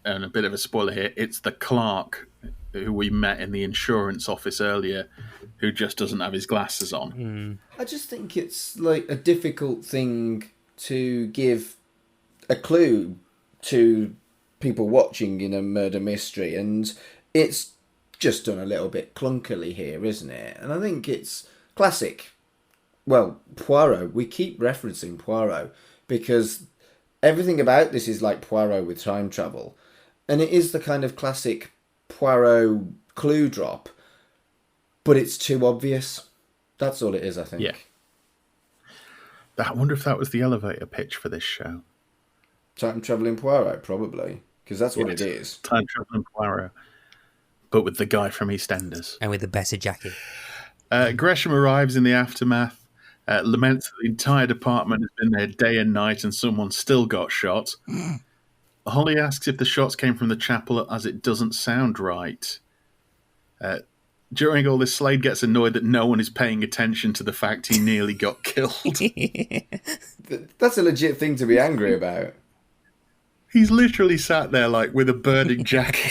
and a bit of a spoiler here, it's the clerk who we met in the insurance office earlier who just doesn't have his glasses on. I just think it's like a difficult thing to give a clue to people watching in a murder mystery, and it's just done a little bit clunkily here, isn't it? And I think it's classic. Well, Poirot, we keep referencing Poirot because everything about this is like Poirot with time travel, and it is the kind of classic Poirot clue drop, but it's too obvious. That's all it is, I think. Yeah. I wonder if that was the elevator pitch for this show. Time traveling Poirot, probably, because that's what it is. Time traveling Poirot, but with the guy from EastEnders and with the better jacket. Gresham arrives in the aftermath, laments that the entire department has been there day and night and someone still got shot. Holly asks if the shots came from the chapel as it doesn't sound right. During all this, Slade gets annoyed that no one is paying attention to the fact he nearly got killed. That's a legit thing to be angry about. He's literally sat there like with a burning jacket.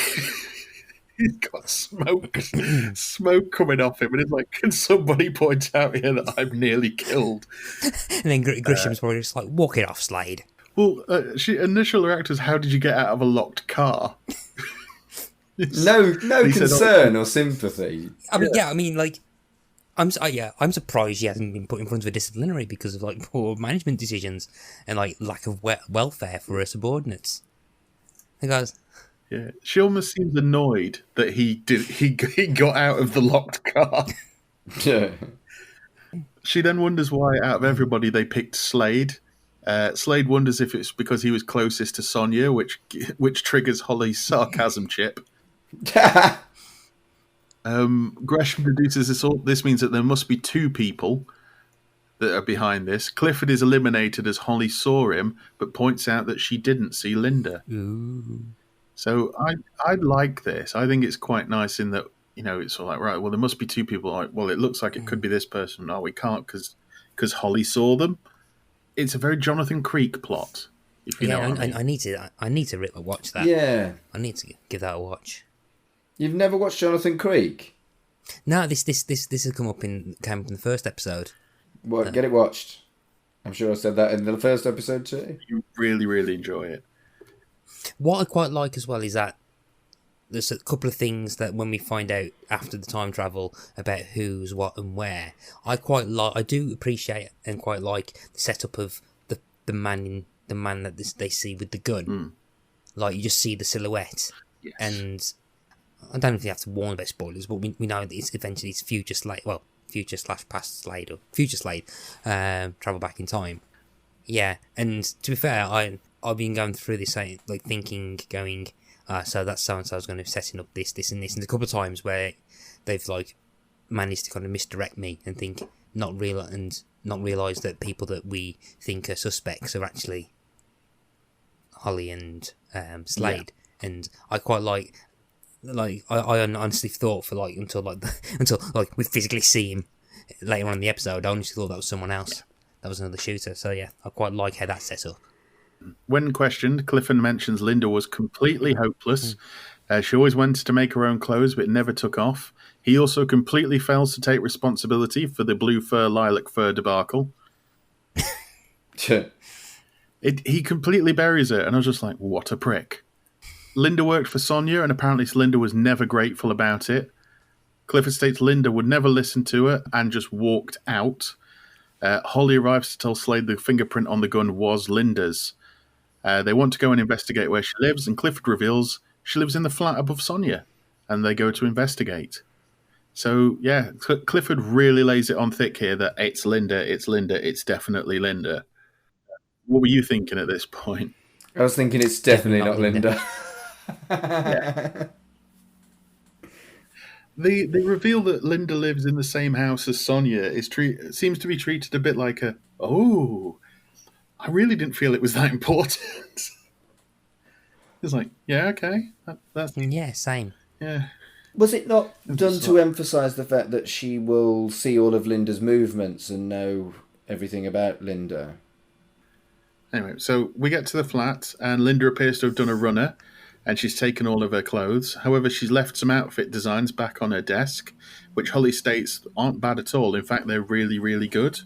He's got smoke coming off him, and it's like, can somebody point out here that I'm nearly killed? And then Grisham's probably just like, walk it off, Slade. Well, initial reaction was, how did you get out of a locked car? No concern or sympathy. I mean, yeah, I mean, like, I'm surprised he hasn't been put in front of a disciplinary because of like poor management decisions and like lack of welfare for her subordinates. The guys. Yeah, she almost seems annoyed that he got out of the locked car. Yeah. She then wonders why, out of everybody, they picked Slade. Slade wonders if it's because he was closest to Sonia, which triggers Holly's sarcasm chip. Gresham deduces this means that there must be two people that are behind this. Clifford is eliminated as Holly saw him, but points out that she didn't see Linda. Ooh. So I like this. I think it's quite nice in that, it's all like, right, well, there must be two people. Like, well, it looks like it could be this person. No, we can't because Holly saw them. It's a very Jonathan Creek plot. If you know what I mean. I need to watch that. Yeah. I need to give that a watch. You've never watched Jonathan Creek? No, this has come up in the first episode. Well, get it watched. I'm sure I said that in the first episode too. You really, really enjoy it. What I quite like as well is that there's a couple of things that when we find out after the time travel about who's what and where, I do appreciate and quite like the setup of the man that they see with the gun. Like, you just see the silhouette. Yes. And I don't know if you have to warn about spoilers, but we know that it's eventually future / past Slade, or future Slade, travel back in time. Yeah, and to be fair, I've been going through this, like thinking, going, so that's so-and-so's going to be setting up this, and this, and a couple of times where they've like managed to kind of misdirect me and think not real, and not realise that people that we think are suspects are actually Holly and Slade. Yeah. And I quite like I honestly thought for like until we physically see him later on in the episode, I honestly thought that was someone else. That was another shooter. So yeah, I quite like how that's set up. When questioned, Clifford mentions Linda was completely hopeless. She always wanted to make her own clothes, but it never took off. He also completely fails to take responsibility for the blue fur, lilac fur debacle. He completely buries it, and I was just like, what a prick. Linda worked for Sonia, and apparently Linda was never grateful about it. Clifford states Linda would never listen to her and just walked out. Holly arrives to tell Slade the fingerprint on the gun was Linda's. They want to go and investigate where she lives, and Clifford reveals she lives in the flat above Sonia, and they go to investigate. So, yeah, Clifford really lays it on thick here that it's Linda, it's definitely Linda. What were you thinking at this point? I was thinking it's definitely not Linda. Yeah. They reveal that Linda lives in the same house as Sonia. Seems to be treated a bit like I really didn't feel it was that important. It's like, yeah, okay. That's yeah, same. Yeah. Was it not done to emphasise the fact that she will see all of Linda's movements and know everything about Linda? Anyway, so we get to the flat, and Linda appears to have done a runner, and she's taken all of her clothes. However, she's left some outfit designs back on her desk, which Holly states aren't bad at all. In fact, they're really, really good.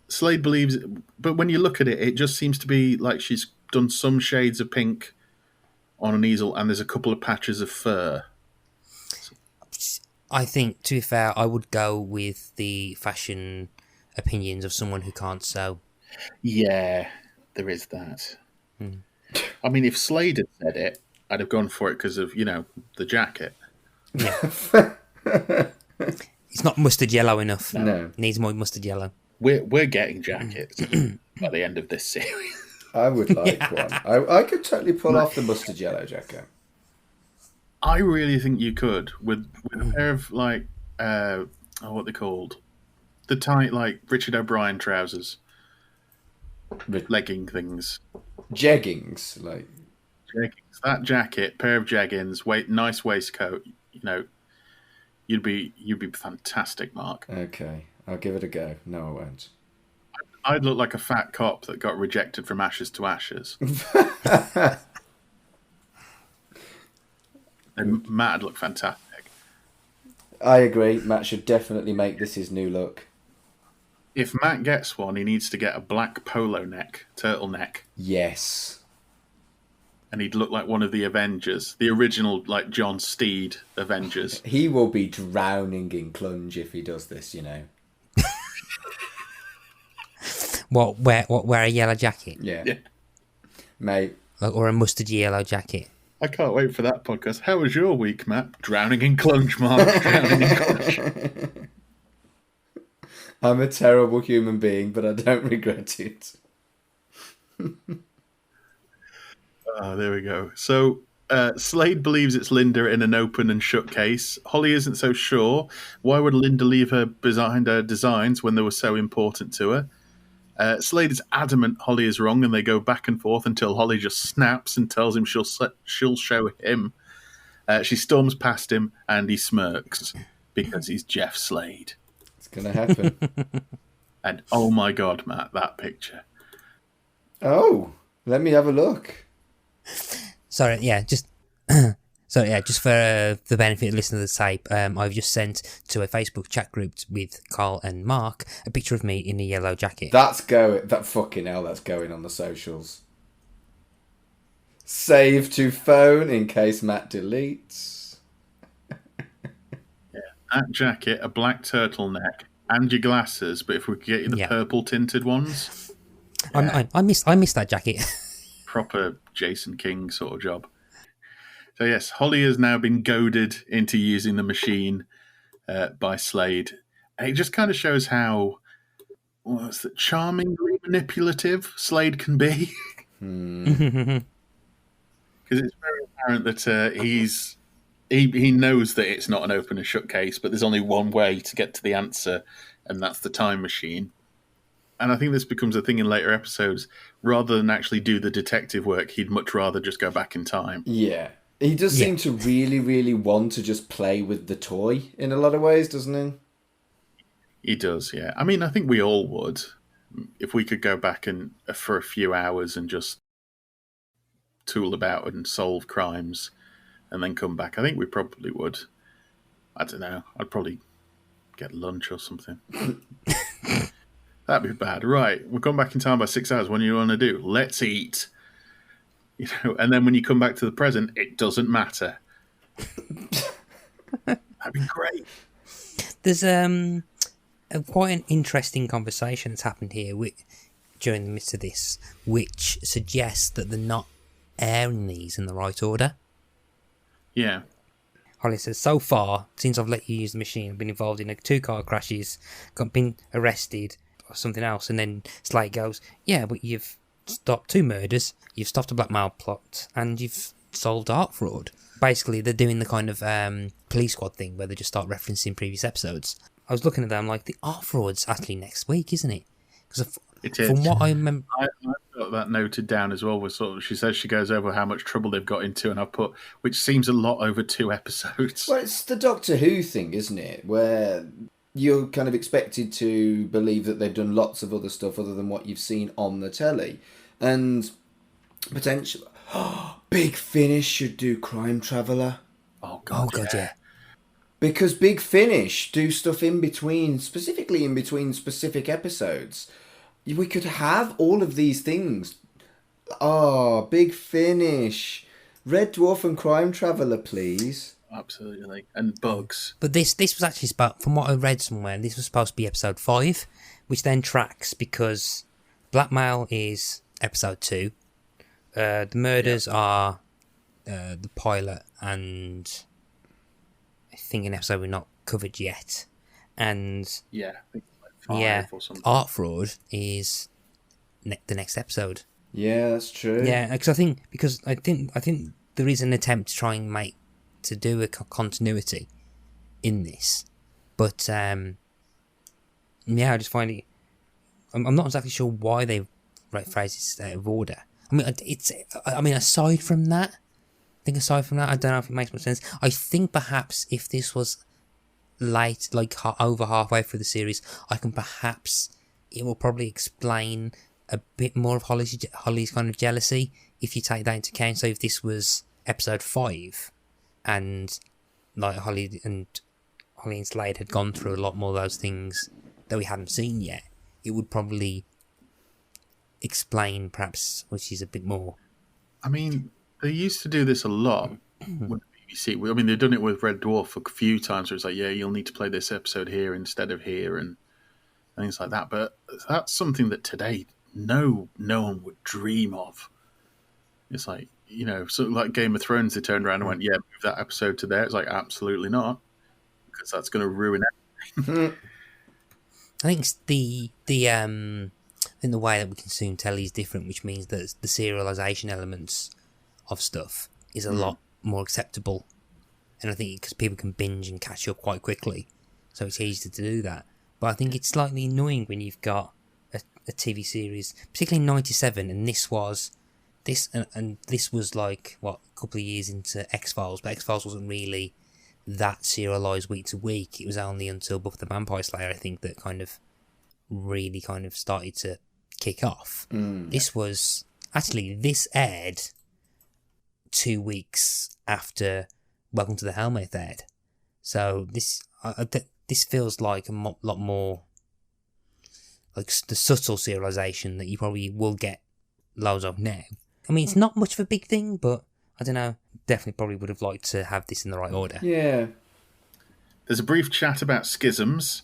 Slade believes, but when you look at it, it just seems to be like she's done some shades of pink on an easel, and there's a couple of patches of fur. I think, to be fair, I would go with the fashion opinions of someone who can't sew. Yeah, there is that. I mean, if Slade had said it, I'd have gone for it because of, the jacket. Yeah. It's not mustard yellow enough. No. It needs more mustard yellow. We're getting jackets at the end of this series. I would like one. I could totally pull off the mustard yellow jacket. I really think you could with a pair of what they called, the tight Richard O'Brien trousers, legging things, jeggings, jeggings. That jacket, pair of jeggings, nice waistcoat. You'd be fantastic, Mark. Okay, I'll give it a go. No, I won't. I'd look like a fat cop that got rejected from Ashes to Ashes. And Matt'd look fantastic. I agree. Matt should definitely make this his new look. If Matt gets one, he needs to get a black polo neck, turtleneck. Yes. And he'd look like one of the Avengers, the original, John Steed Avengers. He will be drowning in clunge if he does this, What? Wear a yellow jacket? Yeah. Mate. Or a mustard yellow jacket? I can't wait for that podcast. How was your week, Matt? Drowning in clunge, Mark. Drowning in clunge. I'm a terrible human being, but I don't regret it. There we go. So Slade believes it's Linda in an open and shut case. Holly isn't so sure. Why would Linda leave her behind her designs when they were so important to her? Slade is adamant Holly is wrong, and they go back and forth until Holly just snaps and tells him she'll show him. She storms past him, and he smirks because he's Jeff Slade. It's going to happen. And oh my God, Matt, that picture. Oh, let me have a look. Sorry, yeah, just for the benefit of listeners of the tape, I've just sent to a Facebook chat group with Carl and Mark a picture of me in a yellow jacket. That's going on the socials. Save to phone in case Matt deletes. Yeah, that jacket, a black turtleneck, and your glasses. But if we could get you the purple tinted ones, I missed that jacket. Proper Jason King sort of job. So yes, Holly has now been goaded into using the machine by Slade. And it just kind of shows how charmingly manipulative Slade can be. Because it's very apparent that he's he knows that it's not an open and shut case, but there's only one way to get to the answer, and that's the time machine. And I think this becomes a thing in later episodes. Rather than actually do the detective work, he'd much rather just go back in time. Yeah. He does seem to really, really want to just play with the toy in a lot of ways, doesn't he? He does, yeah. I mean, I think we all would. If we could go back and for a few hours and just tool about and solve crimes and then come back, I think we probably would. I don't know. I'd probably get lunch or something. That'd be bad. Right, we'll come back in time by 6 hours. What do you want to do? Let's eat. You know, and then when you come back to the present, it doesn't matter. That'd be great. There's quite an interesting conversation that's happened here during the midst of this, which suggests that they're not airing these in the right order. Yeah. Holly says, so far, since I've let you use the machine, I've been involved in 2 car crashes, been arrested, or something else. And then Slade goes, yeah, but you've stopped 2 murders, you've stopped a blackmail plot, and you've solved art fraud. Basically, they're doing the kind of police squad thing where they just start referencing previous episodes. I was looking at them like, the art fraud's actually next week, isn't it? Because it is. From what I remember, I've got that noted down as well. With sort of, she says she goes over how much trouble they've got into, and I've put, which seems a lot over 2 episodes. Well, it's the Doctor Who thing, isn't it? Where you're kind of expected to believe that they've done lots of other stuff other than what you've seen on the telly. And potentially, Big Finish should do Crime Traveller. Oh, God, yeah. Because Big Finish do stuff in between, specifically in between specific episodes. We could have all of these things. Oh, Big Finish. Red Dwarf and Crime Traveller, please. Absolutely. And Bugs. But this was actually from what I read somewhere, this was supposed to be episode 5, which then tracks because Blackmail is episode 2. The murders are the pilot and I think an episode we've not covered yet. And yeah, I think like 5 or something. Art Fraud is the next episode. Yeah, that's true. Yeah, because I think there is an attempt to try and to do a continuity in this, but yeah, I just find it. I'm not exactly sure why they write phrases out of order. I mean, aside from that, I don't know if it makes much sense. I think perhaps if this was late, like over halfway through the series, it will probably explain a bit more of Holly's kind of jealousy if you take that into account. So if this was episode 5 and like Holly and Slade had gone through a lot more of those things that we hadn't seen yet, it would probably explain perhaps which is a bit more. I mean, they used to do this a lot with BBC. I mean, they've done it with Red Dwarf a few times where it's like, yeah, you'll need to play this episode here instead of here and things like that. But that's something that today no one would dream of. It's like, you know, so like Game of Thrones, they turned around and went, yeah, move that episode to there. It's like, absolutely not, because that's going to ruin everything. I think the way that we consume telly is different, which means that the serialization elements of stuff is a lot more acceptable. And I think because people can binge and catch up quite quickly, so it's easy to do that. But I think it's slightly annoying when you've got a TV series, particularly in '97, and this was like what, a couple of years into X-Files, but X-Files wasn't really that serialized week to week. It was only until Buffy the Vampire Slayer, I think, that really started to kick off. This aired 2 weeks after Welcome to the Hellmouth aired, so this feels like a lot more like the subtle serialization that you probably will get loads of now. I mean, it's not much of a big thing, but I don't know. Definitely probably would have liked to have this in the right order. Yeah. There's a brief chat about schisms.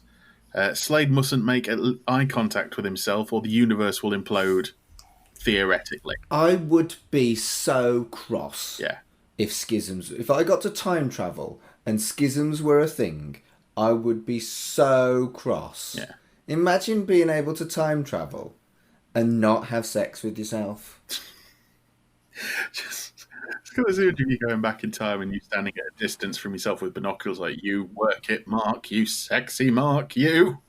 Slade mustn't make eye contact with himself or the universe will implode, theoretically. I would be so cross if I got to time travel and schisms were a thing, I would be so cross. Yeah. Imagine being able to time travel and not have sex with yourself. It's kind of weird you going back in time and you standing at a distance from yourself with binoculars like, you work it, Mark, you sexy Mark, you.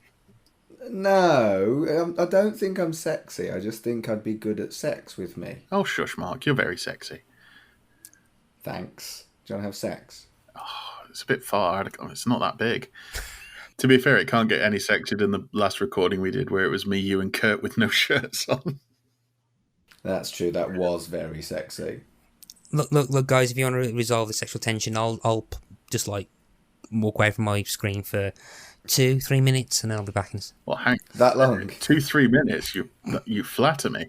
No, I don't think I'm sexy. I just think I'd be good at sex with me. Oh, shush, Mark, you're very sexy. Thanks. Do you want to have sex? Oh, it's a bit far. It's not that big. To be fair, it can't get any sexier than the last recording we did where it was me, you and Kurt with no shirts on. That's true. That was very sexy. Look, guys, if you want to resolve the sexual tension, I'll just like walk away from my screen for 2-3 minutes and then I'll be back in. Well, hang that long? 2-3 minutes? You flatter me.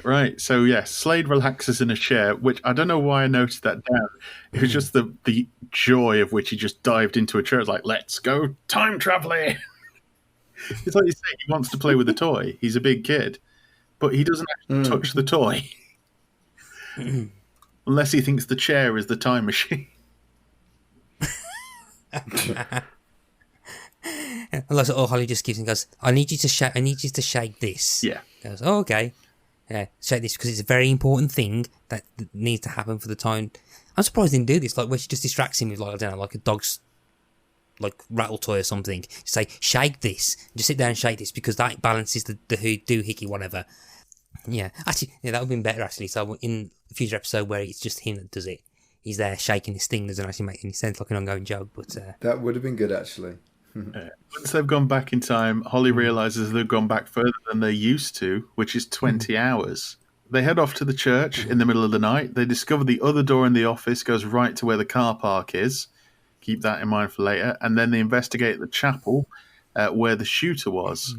Right, so yes, Slade relaxes in a chair, which I don't know why I noted that down. It was just the joy of which he just dived into a chair. It's like, let's go time traveling. It's like you say, he wants to play with a toy. He's a big kid, but he doesn't actually touch the toy. Unless he thinks the chair is the time machine. Holly just gives and goes, I need you to shake this. Yeah. He goes, oh, okay. Yeah, shake this because it's a very important thing that needs to happen for the time. I'm surprised he didn't do this, like where she just distracts him with like, I don't know, like a dog's like rattle toy or something. Say, shake this. Just sit down and shake this because that balances the doohickey, whatever. Yeah, actually, yeah, that would have been better actually. So in a future episode where it's just him that does it, he's there shaking this thing, doesn't actually make any sense, like an ongoing joke. But that would have been good actually. Once they've gone back in time, Holly realises they've gone back further than they used to, which is 20 hours. They head off to the church in the middle of the night. They discover the other door in the office goes right to where the car park is. Keep that in mind for later. And then they investigate the chapel where the shooter was.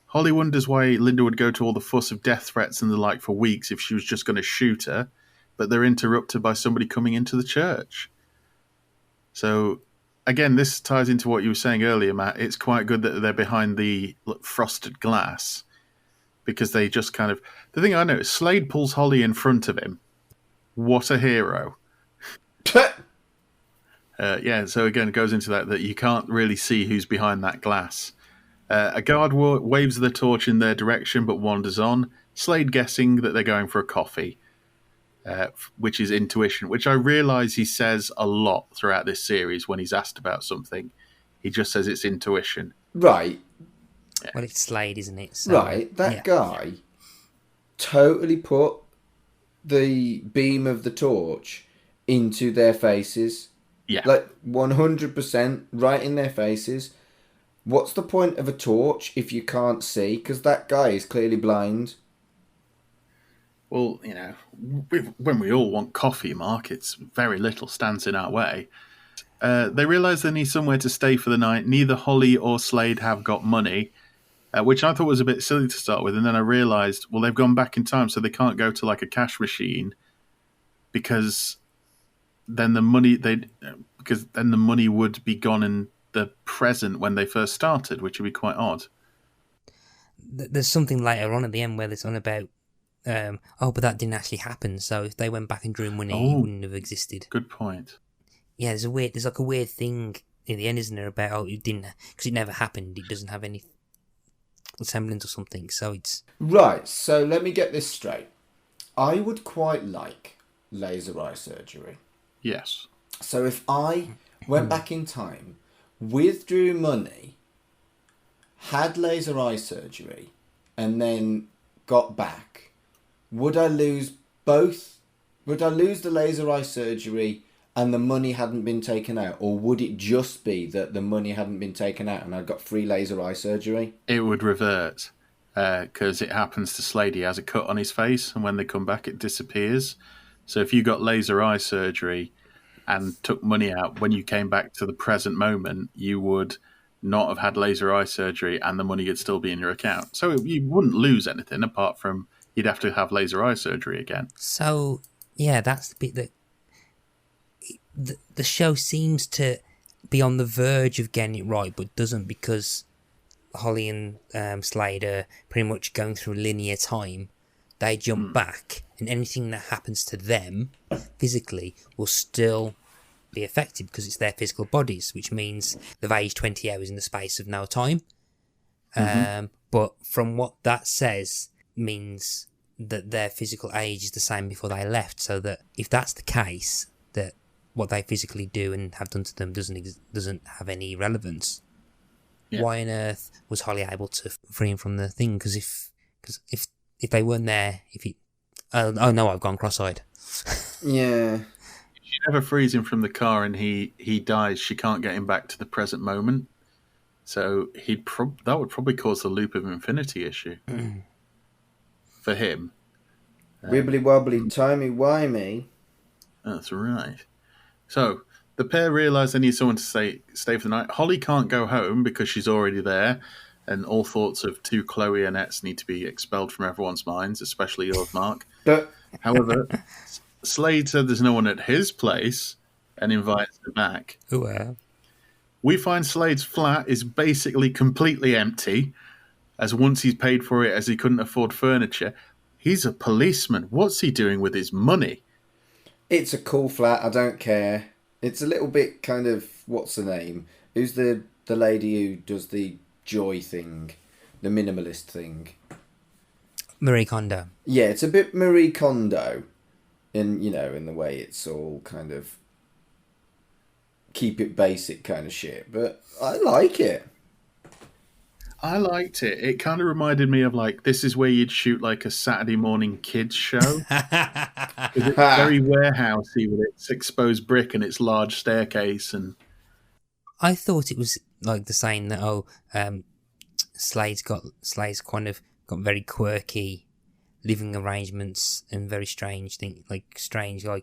Holly wonders why Linda would go to all the fuss of death threats and the like for weeks if she was just going to shoot her, but they're interrupted by somebody coming into the church. So, again, this ties into what you were saying earlier, Matt. It's quite good that they're behind the frosted glass because they just kind of... The thing I noticed, Slade pulls Holly in front of him. What a hero. Yeah, so again, it goes into that you can't really see who's behind that glass. A guard waves the torch in their direction but wanders on. Slade guessing that they're going for a coffee, which is intuition, which I realise he says a lot throughout this series when he's asked about something. He just says it's intuition. Right. Yeah. Well, it's Slade, isn't it? So, right, that guy totally put the beam of the torch into their faces. Yeah. Like 100% right in their faces. What's the point of a torch if you can't see? Because that guy is clearly blind. Well, you know, when we all want coffee, Mark, it's very little stands in our way. They realise they need somewhere to stay for the night. Neither Holly or Slade have got money, which I thought was a bit silly to start with. And then I realised, well, they've gone back in time, so they can't go to like a cash machine because then the money would be gone in the present when they first started, which would be quite odd. There's something later on at the end where there's on about, but that didn't actually happen. So if they went back and drew money, it wouldn't have existed. Good point. Yeah, there's like a weird thing in the end, isn't there, about it didn't, because it never happened. It doesn't have any semblance or something. So it's right. So let me get this straight. I would quite like laser eye surgery. Yes. So if I went back in time, withdrew money, had laser eye surgery, and then got back, would I lose both? Would I lose the laser eye surgery and the money hadn't been taken out? Or would it just be that the money hadn't been taken out and I got free laser eye surgery? It would revert because it happens to Slade. He has a cut on his face, and when they come back, it disappears. So if you got laser eye surgery and took money out, when you came back to the present moment, you would not have had laser eye surgery and the money would still be in your account. So you wouldn't lose anything apart from you'd have to have laser eye surgery again. So, yeah, that's the bit that the show seems to be on the verge of getting it right, but doesn't, because Holly and Slade are pretty much going through linear time. They jump back, and anything that happens to them physically will still be affected because it's their physical bodies, which means they've aged 20 hours in the space of no time. But from what that says, means that their physical age is the same before they left. So that if that's the case, that what they physically do and have done to them doesn't have any relevance. Yeah. Why on earth was Holly able to free him from the thing? Because if they weren't there, oh no, I've gone cross-eyed. Yeah. If she never frees him from the car and he dies, she can't get him back to the present moment. So that would probably cause the loop of infinity issue for him. Wibbly wobbly, timey wimey. That's right. So the pair realise they need someone to stay for the night. Holly can't go home because she's already there, and all thoughts of two Chloe Annetts need to be expelled from everyone's minds, especially yours, Mark. However, Slade said there's no one at his place and invites her back. We find Slade's flat is basically completely empty, as once he's paid for it as he couldn't afford furniture. He's a policeman. What's he doing with his money? It's a cool flat. I don't care. It's a little bit kind of, what's the name? Who's the lady who does the joy thing? The minimalist thing? Marie Kondo. Yeah, it's a bit Marie Kondo. In the way it's all kind of keep it basic kind of shit. But I like it. I liked it. It kind of reminded me of this is where you'd shoot a Saturday morning kids show. It's very warehousey with its exposed brick and its large staircase. And I thought it was the saying that Slade's kind of got very quirky living arrangements and very strange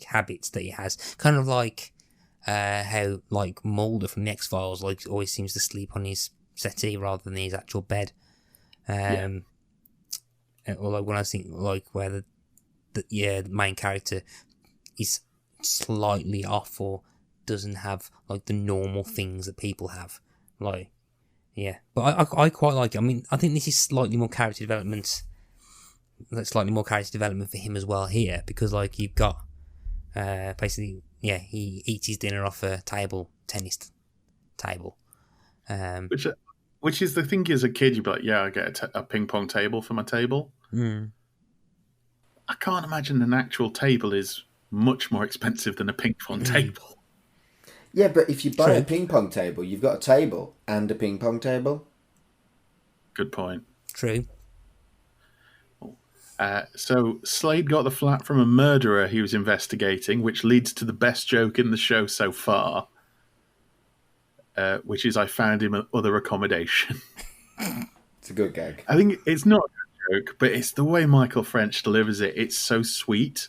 habits that he has. Kind of how Mulder from the X-Files always seems to sleep on his settee rather than his actual bed. Or when I think where the main character is slightly off or doesn't have the normal things that people have. But I quite like it. I mean, I think this is slightly more character development. Slightly more character development for him as well here, because you've got basically he eats his dinner off a tennis table. Which is the thing as a kid, you'd be like, I get a ping pong table for my table. Mm. I can't imagine an actual table is much more expensive than a ping pong table. Yeah, but if you buy a ping pong table, you've got a table and a ping pong table. Good point. True. So Slade got the flat from a murderer he was investigating, which leads to the best joke in the show so far. Which is I found him other accommodation. It's a good gag. I think it's not a joke, but it's the way Michael French delivers it. It's so sweet.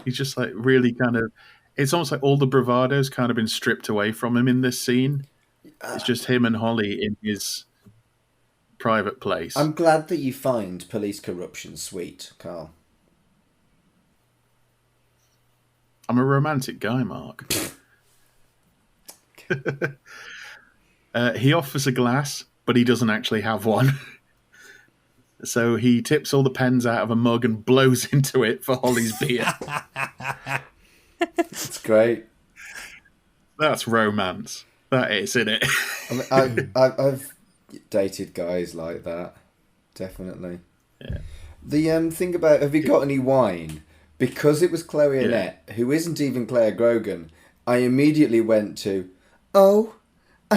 He's just really kind of... It's almost like all the bravado's kind of been stripped away from him in this scene. It's just him and Holly in his private place. I'm glad that you find police corruption sweet, Carl. I'm a romantic guy, Mark. He offers a glass, but he doesn't actually have one. So he tips all the pens out of a mug and blows into it for Holly's beer. It's great. That's romance. That is, isn't it? I mean, I've dated guys like that. Definitely. Yeah. The thing about, have you got any wine? Because it was Chloe Annett, who isn't even Claire Grogan, I immediately went to, I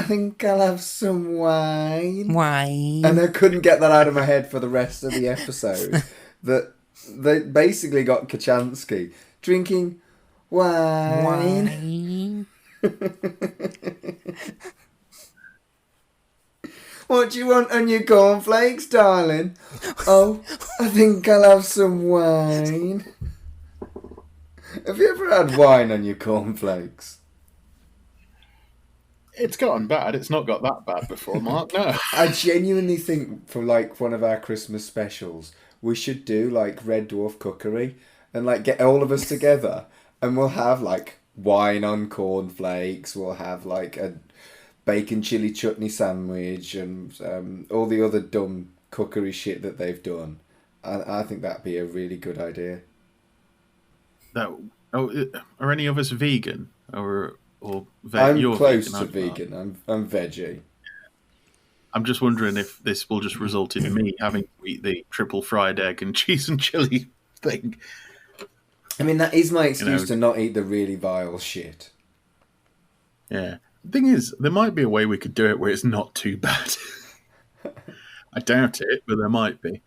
think I'll have some wine. Wine. And I couldn't get that out of my head for the rest of the episode. That they basically got Kochanski drinking wine. What do you want on your cornflakes, darling? I think I'll have some wine. Have you ever had wine on your cornflakes? It's gotten bad. It's not got that bad before, Mark. No. I genuinely think for one of our Christmas specials, we should do Red Dwarf cookery and get all of us together and we'll have wine on cornflakes. We'll have a bacon chili chutney sandwich and all the other dumb cookery shit that they've done. I think that'd be a really good idea. Are any of us vegan or I'm you're close vegan, to vegan. I'm veggie. I'm just wondering if this will just result in me having to eat the triple fried egg and cheese and chili thing. I mean, that is my excuse to not eat the really vile shit. Yeah. The thing is, there might be a way we could do it where it's not too bad. I doubt it, but there might be.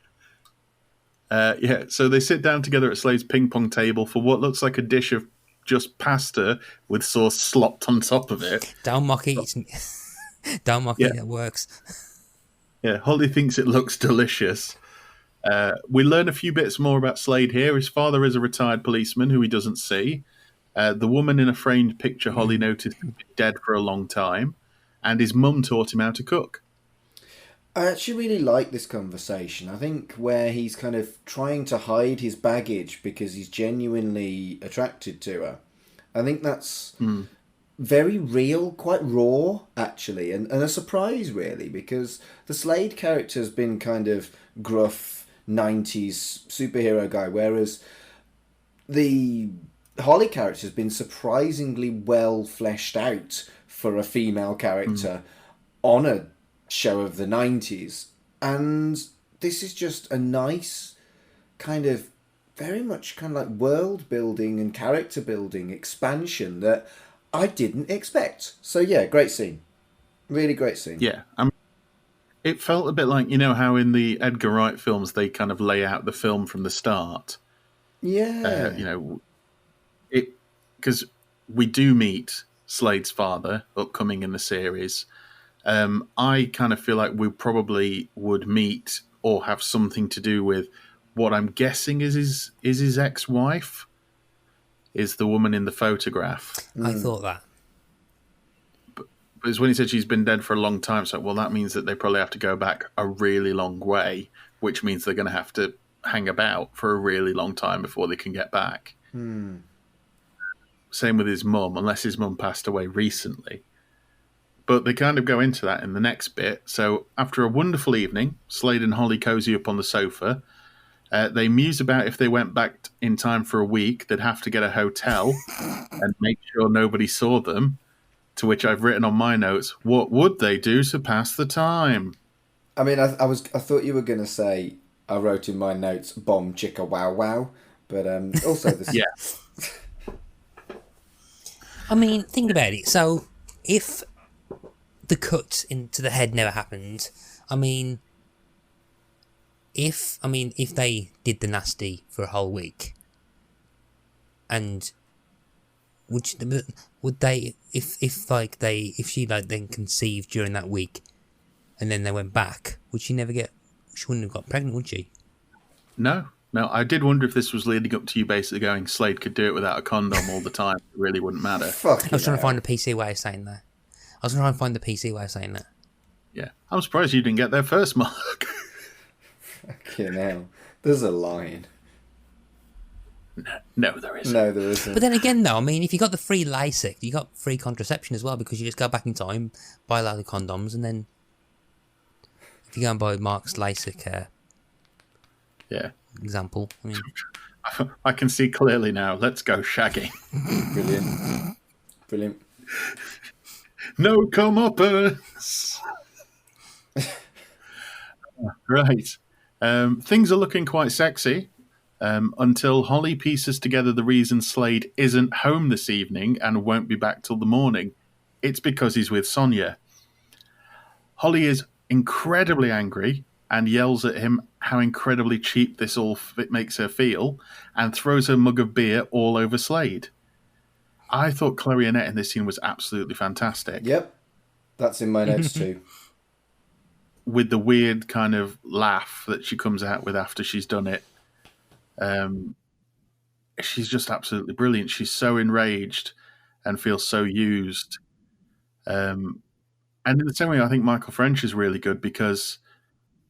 So they sit down together at Slade's ping pong table for what looks like a dish of just pasta with sauce slopped on top of it. Don't mock it. Don't mock it. It works. Yeah, Holly thinks it looks delicious. We learn a few bits more about Slade here. His father is a retired policeman who he doesn't see. The woman in a framed picture Holly noticed had been dead for a long time. And his mum taught him how to cook. I actually really like this conversation. I think where he's kind of trying to hide his baggage because he's genuinely attracted to her. I think that's very real, quite raw, actually, and a surprise, really, because the Slade character has been kind of gruff 90s superhero guy, whereas the Holly character has been surprisingly well fleshed out for a female character on a show of the 90s, and this is just a nice kind of very much kind of like world building and character building expansion that I didn't expect. So yeah, great scene, really great scene. Yeah, it felt a bit like, how in the Edgar Wright films they kind of lay out the film from the start. Yeah, because we do meet Slade's father upcoming in the series. I kind of feel like we probably would meet or have something to do with what I'm guessing is his ex-wife, is the woman in the photograph. I thought that. But it's when he said she's been dead for a long time, so that means that they probably have to go back a really long way, which means they're going to have to hang about for a really long time before they can get back. Same with his mum, unless his mum passed away recently. But they kind of go into that in the next bit. So after a wonderful evening, Slade and Holly cozy up on the sofa. They muse about if they went back in time for a week, they'd have to get a hotel and make sure nobody saw them. To which I've written on my notes, what would they do to pass the time? I mean, I thought you were going to say, I wrote in my notes, bomb chicka wow wow. But also this. Yeah. I mean, think about it. So if the cut into the head never happened, if they did the nasty for a whole week, and would they if she then conceived during that week, and then they went back, she wouldn't have got pregnant, would she? No, I did wonder if this was leading up to you basically going, Slade could do it without a condom all the time. It really wouldn't matter. Fuck, I was trying to find a PC way of saying that. Yeah, I'm surprised you didn't get there first, Mark. Fucking hell. There's a line. No, there isn't. No, there isn't. But then again, though, if you got the free LASIK, you got free contraception as well, because you just go back in time, buy a load of condoms, and then if you go and buy Mark's LASIK example, I can see clearly now. Let's go shagging. Brilliant. No comeuppance. Right. Things are looking quite sexy until Holly pieces together the reason Slade isn't home this evening and won't be back till the morning. It's because he's with Sonia. Holly is incredibly angry and yells at him how incredibly cheap this all makes her feel, and throws her mug of beer all over Slade. I thought Chloe Annett in this scene was absolutely fantastic. Yep. That's in my notes too. With the weird kind of laugh that she comes out with after she's done it. She's just absolutely brilliant. She's so enraged and feels so used. And in the same way, I think Michael French is really good because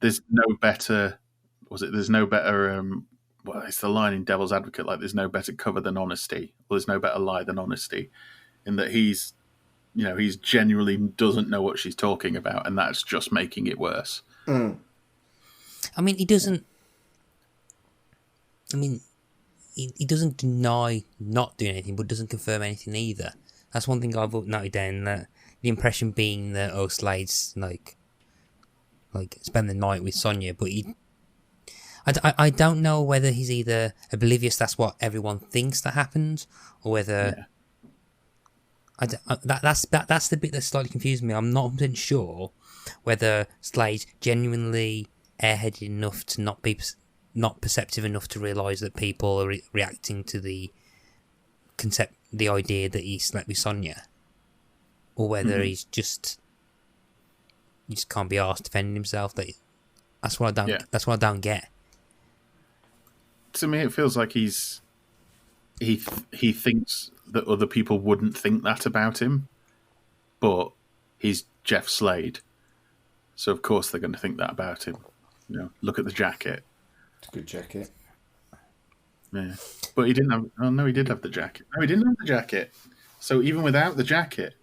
there's no better... There's no better... well, it's the line in Devil's Advocate, like there's no better cover than honesty. Or there's no better lie than honesty. In that he's genuinely doesn't know what she's talking about, and that's just making it worse. He doesn't... he doesn't deny not doing anything, but doesn't confirm anything either. That's one thing I've noted down, that the impression being that, Slade's, like spend the night with Sonia, but I don't know whether he's either oblivious that's what everyone thinks that happened, or whether that's the bit that slightly confused me. I'm not 100% sure whether Slade genuinely airheaded enough to not perceptive enough to realise that people are reacting to the idea that he slept with Sonia, or whether he just can't be asked defending himself. That's what I don't get. To me, it feels like he thinks that other people wouldn't think that about him, but he's Jeff Slade, so of course they're going to think that about him. You know, look at the jacket. It's a good jacket. Yeah, but he didn't have. Oh no, he did have the jacket. No, he didn't have the jacket. So even without the jacket,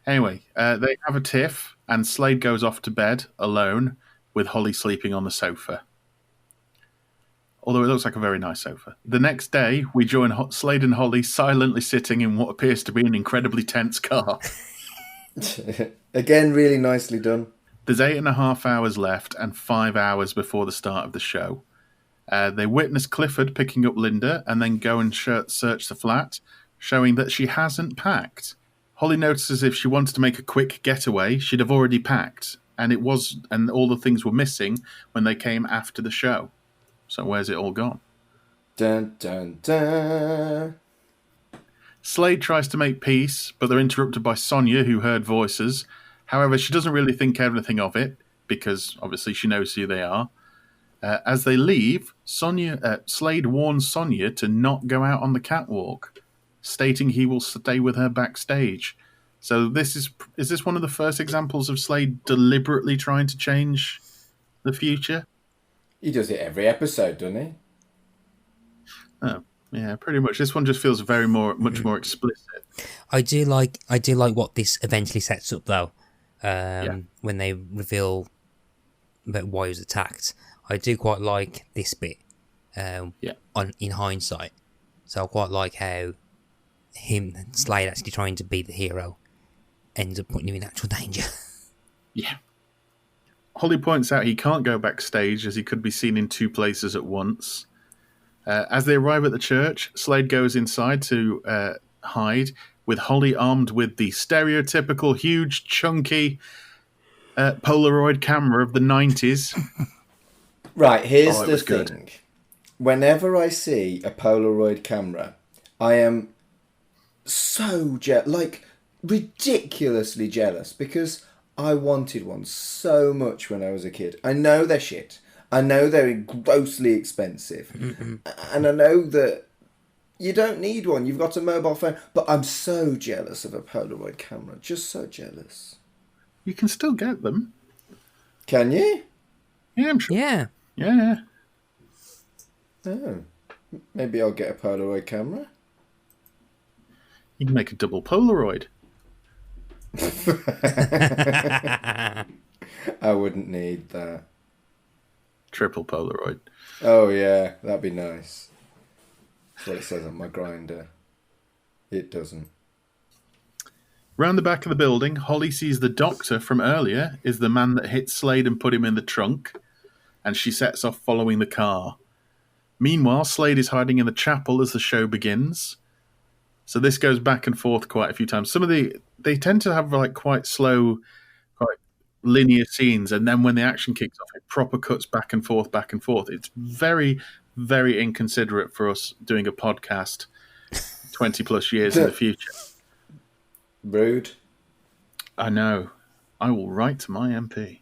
anyway, they have a tiff, and Slade goes off to bed alone with Holly sleeping on the sofa. Although it looks like a very nice sofa. The next day, we join Slade and Holly silently sitting in what appears to be an incredibly tense car. Again, really nicely done. There's 8.5 hours left and 5 hours before the start of the show. They witness Clifford picking up Linda and then go and search the flat, showing that she hasn't packed. Holly notices if she wanted to make a quick getaway, she'd have already packed, and all the things were missing when they came after the show. So where's it all gone? Dun, dun, dun. Slade tries to make peace, but they're interrupted by Sonia, who heard voices. However, she doesn't really think anything of it, because obviously she knows who they are. As they leave, Slade warns Sonia to not go out on the catwalk, stating he will stay with her backstage. So is this one of the first examples of Slade deliberately trying to change the future? He does it every episode, doesn't he? Oh, yeah, pretty much. This one just feels much more explicit. I do like what this eventually sets up, though. When they reveal about why he was attacked, I do quite like this bit. In hindsight, so I quite like how Slade actually trying to be the hero ends up putting him in actual danger. Yeah. Holly points out he can't go backstage as he could be seen in two places at once. As they arrive at the church, Slade goes inside to hide, with Holly armed with the stereotypical huge, chunky Polaroid camera of the 90s. Right, here's the thing. Good. Whenever I see a Polaroid camera, I am so ridiculously jealous, because I wanted one so much when I was a kid. I know they're shit. I know they're grossly expensive. And I know that you don't need one. You've got a mobile phone. But I'm so jealous of a Polaroid camera. Just so jealous. You can still get them. Can you? Yeah, I'm sure. Yeah. Yeah. Oh. Maybe I'll get a Polaroid camera. You can make a double Polaroid. I wouldn't need that. Triple Polaroid. Oh yeah, that'd be nice. That's what it says on my grinder. It doesn't. Round the back of the building, Holly sees the doctor from earlier is the man that hit Slade and put him in the trunk, and she sets off following the car. Meanwhile, Slade is hiding in the chapel as the show begins. So this goes back and forth quite a few times. They tend to have quite slow, quite linear scenes, and then when the action kicks off, it proper cuts back and forth, back and forth. It's very, very inconsiderate for us doing a podcast 20 plus years in the future. Rude. I know. I will write to my MP.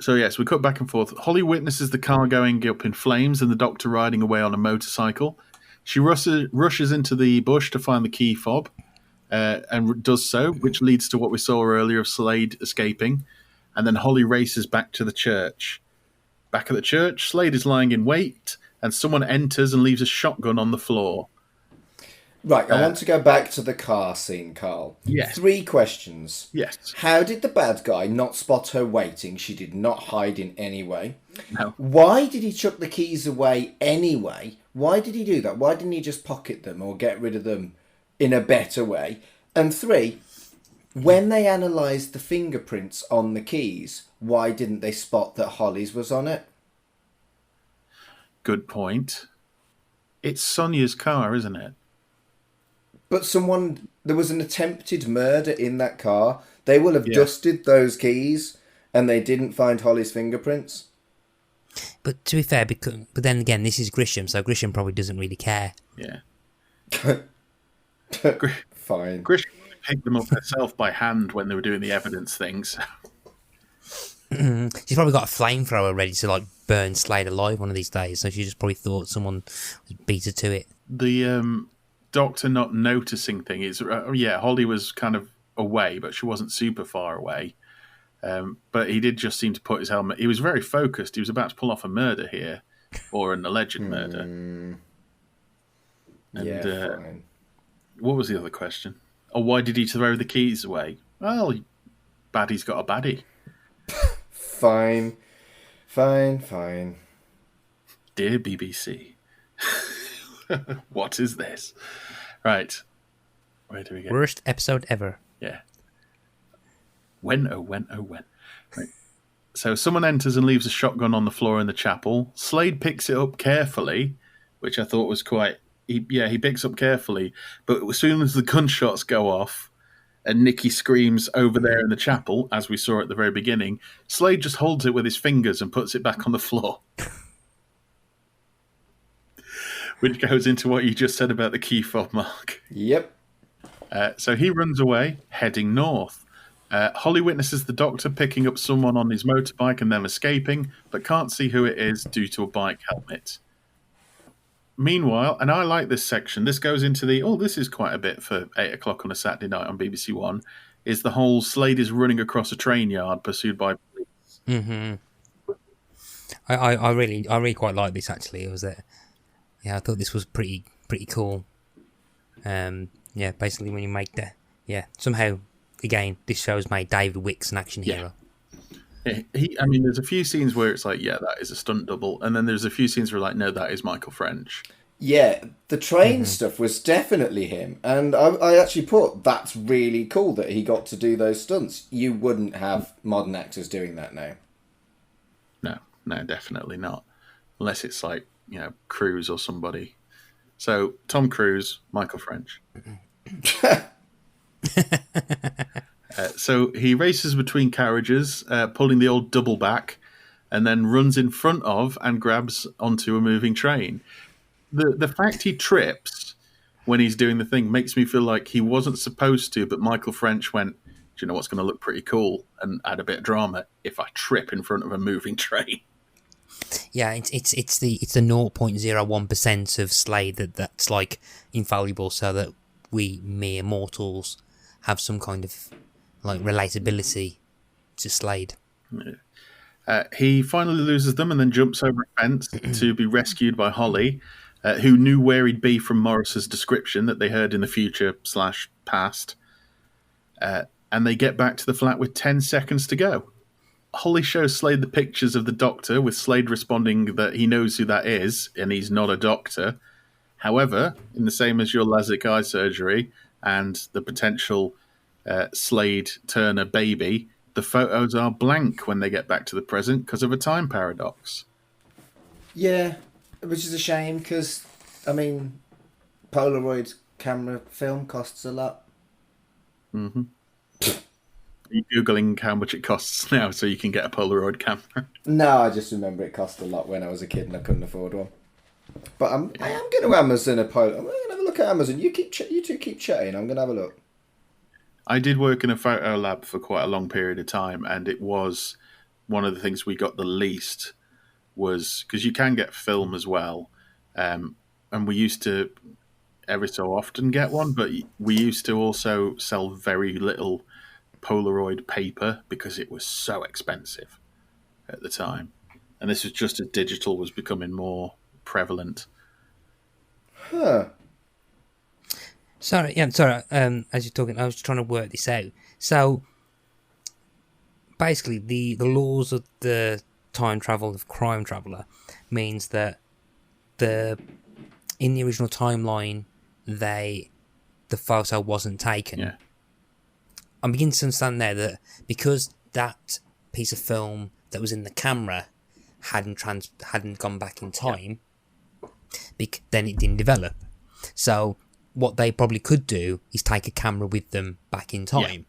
So yes, we cut back and forth. Holly witnesses the car going up in flames and the doctor riding away on a motorcycle. She rushes into the bush to find the key fob, and does so, which leads to what we saw earlier of Slade escaping. And then Holly races back to the church. Back at the church, Slade is lying in wait, and someone enters and leaves a shotgun on the floor. Right, I want to go back to the car scene, Carl. Yes. 3 questions. Yes. How did the bad guy not spot her waiting? She did not hide in any way. No. Why did he chuck the keys away anyway? Why did he do that? Why didn't he just pocket them or get rid of them in a better way? And 3, When they analysed the fingerprints on the keys, why didn't they spot that Holly's was on it? Good point. It's Sonia's car, isn't it? But there was an attempted murder in that car. They will have dusted those keys, and they didn't find Holly's fingerprints. But to be fair, but then again, this is Grisham, so Grisham probably doesn't really care. Yeah. Fine. Grisham picked them up herself by hand when they were doing the evidence things. She's probably got a flamethrower ready to like burn Slade alive one of these days, so she just probably thought someone beat her to it. The doctor not noticing thing is, Holly was kind of away, but she wasn't super far away. But he did just seem to put his helmet. He was very focused. He was about to pull off a murder here, or an alleged murder. And, fine. What was the other question? Oh, why did he throw the keys away? Well, baddie's got a baddie. Fine. Dear BBC, what is this? Right. Where do we go? Worst episode ever. Yeah. When, oh when. Right. So someone enters and leaves a shotgun on the floor in the chapel. Slade picks it up carefully, which I thought was quite... He picks up carefully, but as soon as the gunshots go off and Nikki screams over there in the chapel, as we saw at the very beginning, Slade just holds it with his fingers and puts it back on the floor. Which goes into what you just said about the key fob mark. Yep. So he runs away, heading north. Holly witnesses the doctor picking up someone on his motorbike and them escaping, but can't see who it is due to a bike helmet. Meanwhile, and I like this section, this goes into this is quite a bit for 8 o'clock on a Saturday night on BBC One, is the whole Slade is running across a train yard pursued by police. Mm-hmm. I really quite like this, actually. It was I thought this was pretty cool. Basically when you make somehow, again, this show's made David Wicks an action hero. There's a few scenes where it's like, that is a stunt double, and then there's a few scenes where like, no, that is Michael French. Yeah, the train stuff was definitely him, and I actually put, that's really cool that he got to do those stunts. You wouldn't have modern actors doing that now. No, definitely not. Unless it's like, Cruise or somebody. So, Tom Cruise, Michael French. So he races between carriages, pulling the old double back, and then runs in front of and grabs onto a moving train. The fact he trips when he's doing the thing makes me feel like he wasn't supposed to, but Michael French went, do you know what's going to look pretty cool and add a bit of drama if I trip in front of a moving train? Yeah, it's the 0.01% of Slade that's like infallible, so that we mere mortals have some kind of like relatability to Slade. He finally loses them and then jumps over a fence to be rescued by Holly, who knew where he'd be from Morris's description that they heard in the future/past. And they get back to the flat with 10 seconds to go. Holly shows Slade the pictures of the doctor, with Slade responding that he knows who that is and he's not a doctor. However, in the same as your LASIK eye surgery and the potential Slade Turner baby, the photos are blank when they get back to the present because of a time paradox. Yeah, which is a shame because, Polaroid camera film costs a lot. Mm-hmm. Are you Googling how much it costs now so you can get a Polaroid camera? No, I just remember it cost a lot when I was a kid and I couldn't afford one. But I am going to Amazon a Polaroid. I'm going to have a look at Amazon. You two keep chatting. I'm going to have a look. I did work in a photo lab for quite a long period of time, and it was one of the things we got the least was because you can get film as well, and we used to every so often get one, but we used to also sell very little Polaroid paper because it was so expensive at the time, and this was just as digital was becoming more prevalent. Huh. Sorry. As you're talking, I was trying to work this out. So, basically, the laws of the time travel of Crime Traveller means that in the original timeline, the photo wasn't taken. Yeah. I'm beginning to understand there that because that piece of film that was in the camera hadn't gone back in time, then it didn't develop. So what they probably could do is take a camera with them back in time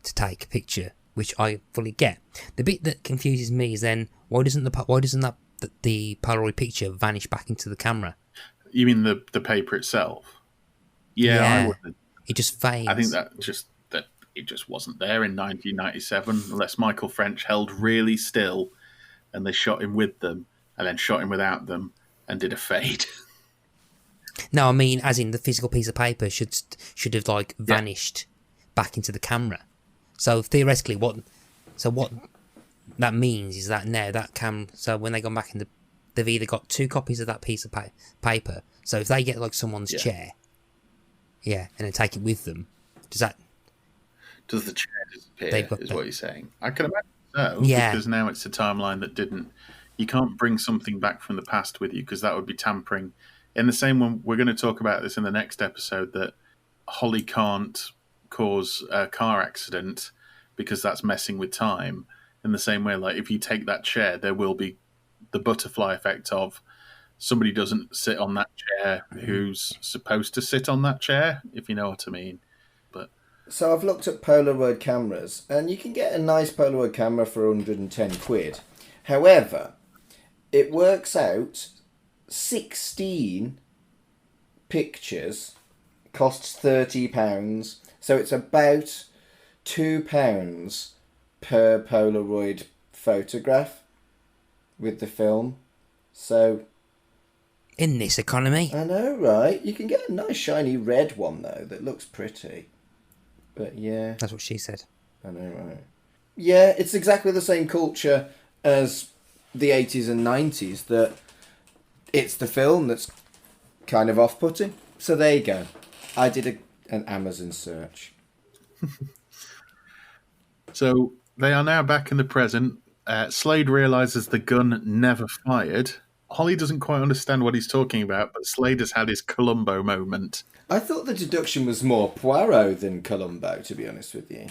to take a picture, which I fully get. The bit that confuses me is then why doesn't the Polaroid picture vanish back into the camera? You mean the paper itself? Yeah. I wouldn't. It just fades. I think that it just wasn't there in 1997, unless Michael French held really still and they shot him with them and then shot him without them and did a fade. No, I mean, as in the physical piece of paper should have like vanished back into the camera. So theoretically, what that means is that now so when they go back in they've either got 2 copies of that piece of paper. So if they get like someone's chair, and then take it with them, does the chair disappear? Is what you're saying? I can imagine so. Because now it's a timeline that didn't. You can't bring something back from the past with you because that would be tampering. In the same one, we're going to talk about this in the next episode, that Holly can't cause a car accident because that's messing with time. In the same way, like if you take that chair, there will be the butterfly effect of somebody doesn't sit on that chair who's supposed to sit on that chair, if you know what I mean. But so I've looked at Polaroid cameras, and you can get a nice Polaroid camera for 110 quid. However, it works out 16 pictures costs £30, so it's about £2 per Polaroid photograph with the film. So in this economy, I know, right? You can get a nice shiny red one though that looks pretty. But yeah, that's what she said. I know, right? Yeah, it's exactly the same culture as the 80s and 90s, that it's the film that's kind of off-putting. So there you go. I did an Amazon search. So they are now back in the present. Slade realises the gun never fired. Holly doesn't quite understand what he's talking about, but Slade has had his Columbo moment. I thought the deduction was more Poirot than Columbo, to be honest with you.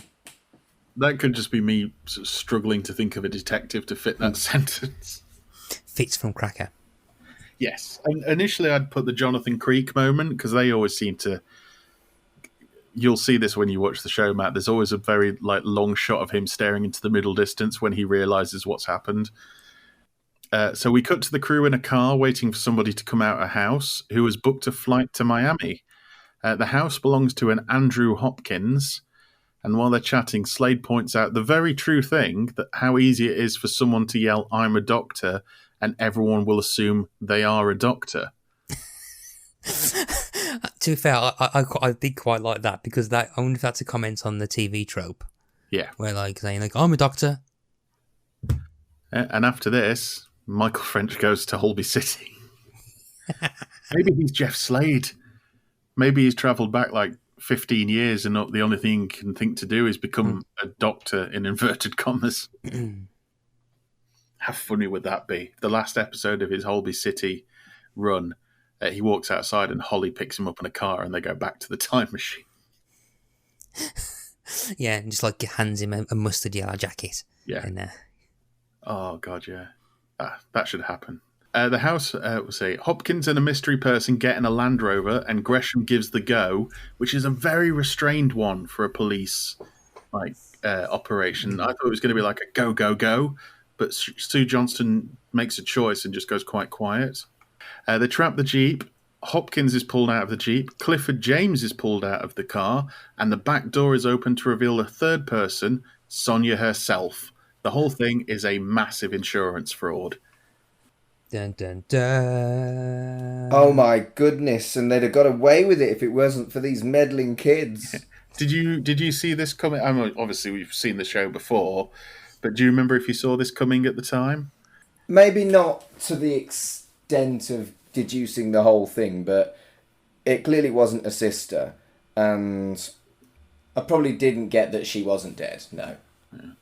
That could just be me sort of struggling to think of a detective to fit that sentence. Fitz from Cracker. Yes. And initially I'd put the Jonathan Creek moment, because they always seem to... You'll see this when you watch the show, Matt. There's always a very long shot of him staring into the middle distance when he realises what's happened. So we cut to the crew in a car waiting for somebody to come out of a house who has booked a flight to Miami. The house belongs to an Andrew Hopkins. And while they're chatting, Slade points out the very true thing, that how easy it is for someone to yell, "I'm a doctor," and everyone will assume they are a doctor. To be fair, I did quite like that, because I wonder if that's a comment on the TV trope. Yeah. Where saying I'm a doctor. And after this, Michael French goes to Holby City. Maybe he's Jeff Slade. Maybe he's travelled back 15 years and the only thing he can think to do is become a doctor in inverted commas. How funny would that be? The last episode of his Holby City run, he walks outside and Holly picks him up in a car and they go back to the time machine. Yeah, and just hands him a mustard yellow jacket. Yeah. And, oh, God, yeah. That should happen. The house, we'll say, Hopkins and a mystery person get in a Land Rover and Gresham gives the go, which is a very restrained one for a police operation. I thought it was going to be a go, go, go, but Sue Johnston makes a choice and just goes quite quiet. They trap the Jeep. Hopkins is pulled out of the Jeep. Clifford James is pulled out of the car, and the back door is open to reveal a third person, Sonia herself. The whole thing is a massive insurance fraud. Dun, dun, dun. Oh my goodness! And they'd have got away with it if it wasn't for these meddling kids. Did you see this coming? Obviously, we've seen the show before, but do you remember if you saw this coming at the time? Maybe not to the extent of deducing the whole thing, but it clearly wasn't a sister, and I probably didn't get that she wasn't dead. No,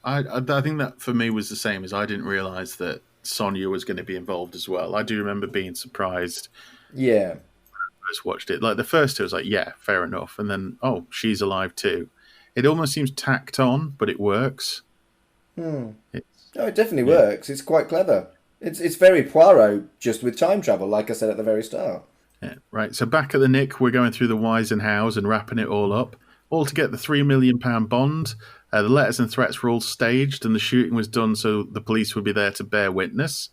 I think that for me was the same, as I didn't realise that Sonia was going to be involved as well. I do remember being surprised. Yeah. When I first watched it. The first two, I was yeah, fair enough. And then, she's alive too. It almost seems tacked on, but it works. Oh, it definitely works. It's quite clever. It's very Poirot, just with time travel, like I said at the very start. Yeah, right. So back at the Nick, we're going through the whys and hows and wrapping it all up. All to get the £3 million bond. The letters and threats were all staged, and the shooting was done so the police would be there to bear witness.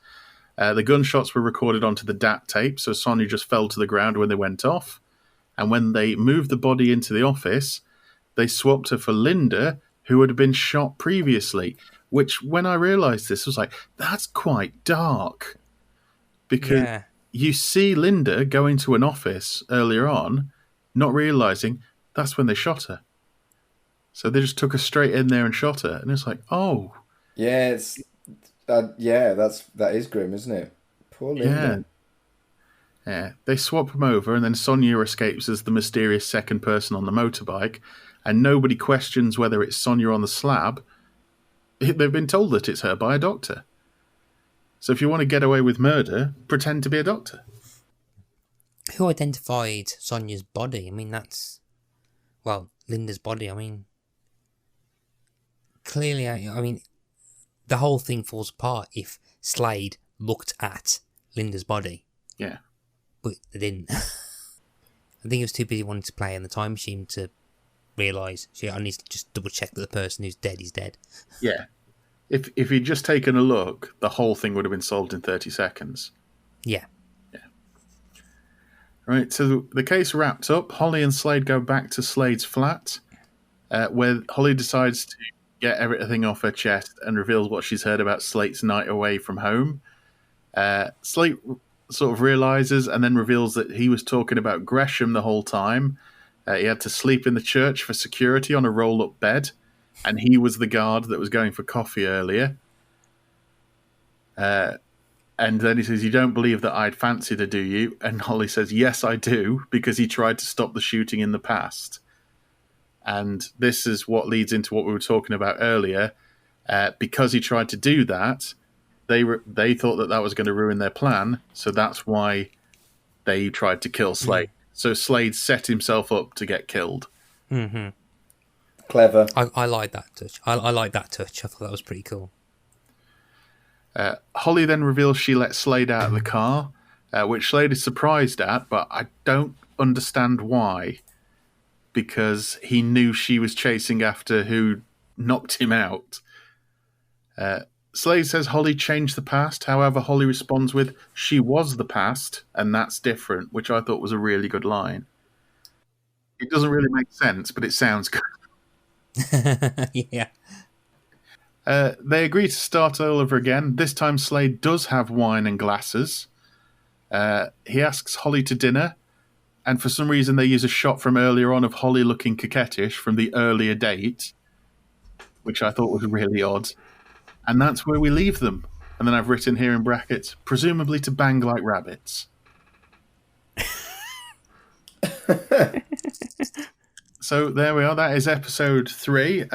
The gunshots were recorded onto the DAT tape, so Sonia just fell to the ground when they went off. And when they moved the body into the office, they swapped her for Linda, who had been shot previously. Which, when I realised this, was like, that's quite dark. Because you see Linda go into an office earlier on, not realising that's when they shot her. So they just took her straight in there and shot her. And it's like, oh. Yeah, that is grim, isn't it? Poor Linda. Yeah. They swap them over, and then Sonia escapes as the mysterious second person on the motorbike, and nobody questions whether it's Sonia on the slab. They've been told that it's her by a doctor. So if you want to get away with murder, pretend to be a doctor. Who identified Sonia's body? I mean, Linda's body. I mean, clearly, I mean, the whole thing falls apart if Slade looked at Linda's body. Yeah. But they didn't. I think he was too busy wanting to play in the time machine to realise, I need to just double check that the person who's dead is dead. Yeah. If he'd just taken a look, the whole thing would have been solved in 30 seconds. Yeah. Right, so the case wrapped up. Holly and Slade go back to Slade's flat, where Holly decides to get everything off her chest and reveals what she's heard about Slate's night away from home. Slate sort of realises and then reveals that he was talking about Gresham the whole time. He had to sleep in the church for security on a roll-up bed, and he was the guard that was going for coffee earlier. And then he says, "You don't believe that I'd fancied her, do you?" And Holly says, "Yes, I do, because he tried to stop the shooting in the past." And this is what leads into what we were talking about earlier. Because he tried to do that, they thought that was going to ruin their plan, so that's why they tried to kill Slade. So Slade set himself up to get killed. Mm-hmm. Clever. I like that touch. I like that touch. I thought that was pretty cool. Holly then reveals she let Slade out of the car, which Slade is surprised at, but I don't understand why. Because he knew she was chasing after who knocked him out. Slade says Holly changed the past. However, Holly responds with, "She was the past, and that's different," which I thought was a really good line. It doesn't really make sense, but it sounds good. Yeah. They agree to start all over again. This time Slade does have wine and glasses. He asks Holly to dinner, and for some reason they use a shot from earlier on of Holly looking coquettish from the earlier date, which I thought was really odd. And that's where we leave them. And then I've written here in brackets, presumably to bang like rabbits. So there we are. That is episode 3.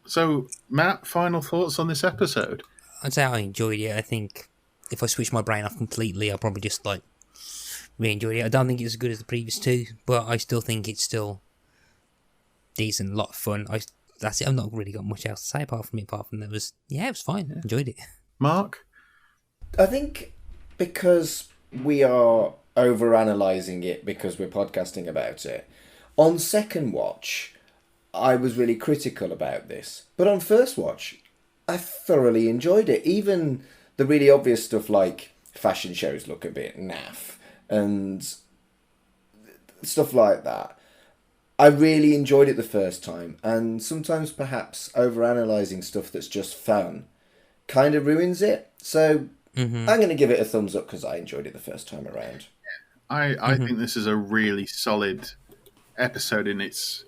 So, Matt, final thoughts on this episode? I'd say I enjoyed it. I think if I switch my brain off completely, I'll probably just really enjoyed it. I don't think it's as good as the previous 2, but I still think it's still decent, a lot of fun. That's it. I've not really got much else to say apart from that was it was fine. I enjoyed it. Mark? I think because we are over-analysing it because we're podcasting about it, on second watch, I was really critical about this. But on first watch, I thoroughly enjoyed it. Even the really obvious stuff like fashion shows look a bit naff and stuff like that. I really enjoyed it the first time. And sometimes perhaps over-analysing stuff that's just fun kind of ruins it. So I'm going to give it a thumbs up because I enjoyed it the first time around. I think this is a really solid episode it's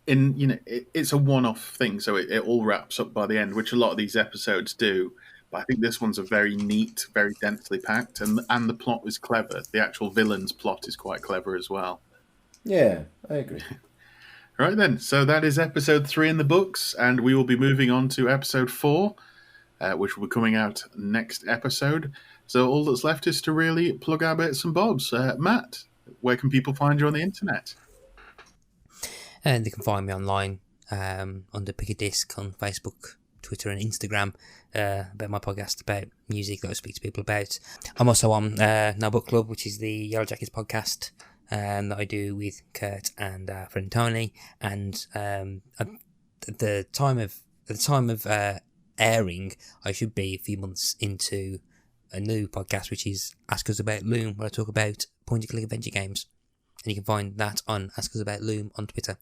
a one-off thing, so it all wraps up by the end, which a lot of these episodes do, but I think this one's a very neat, very densely packed, and the plot is clever. The actual villain's plot is quite clever as well. Yeah, I agree. Right then, so that is episode 3 in the books, and we will be moving on to episode 4, which will be coming out next episode. So all that's left is to really plug our bits and bobs. Matt, where can people find you on the internet? And they can find me online under Pick a Disc on Facebook, Twitter and Instagram, about my podcast about music that I speak to people about. I'm also on No Book Club, which is the Yellow Jackets podcast that I do with Kurt and friend Tony. And at the time of airing, I should be a few months into a new podcast, which is Ask Us About Loom, where I talk about point-and-click adventure games. And you can find that on Ask Us About Loom on Twitter.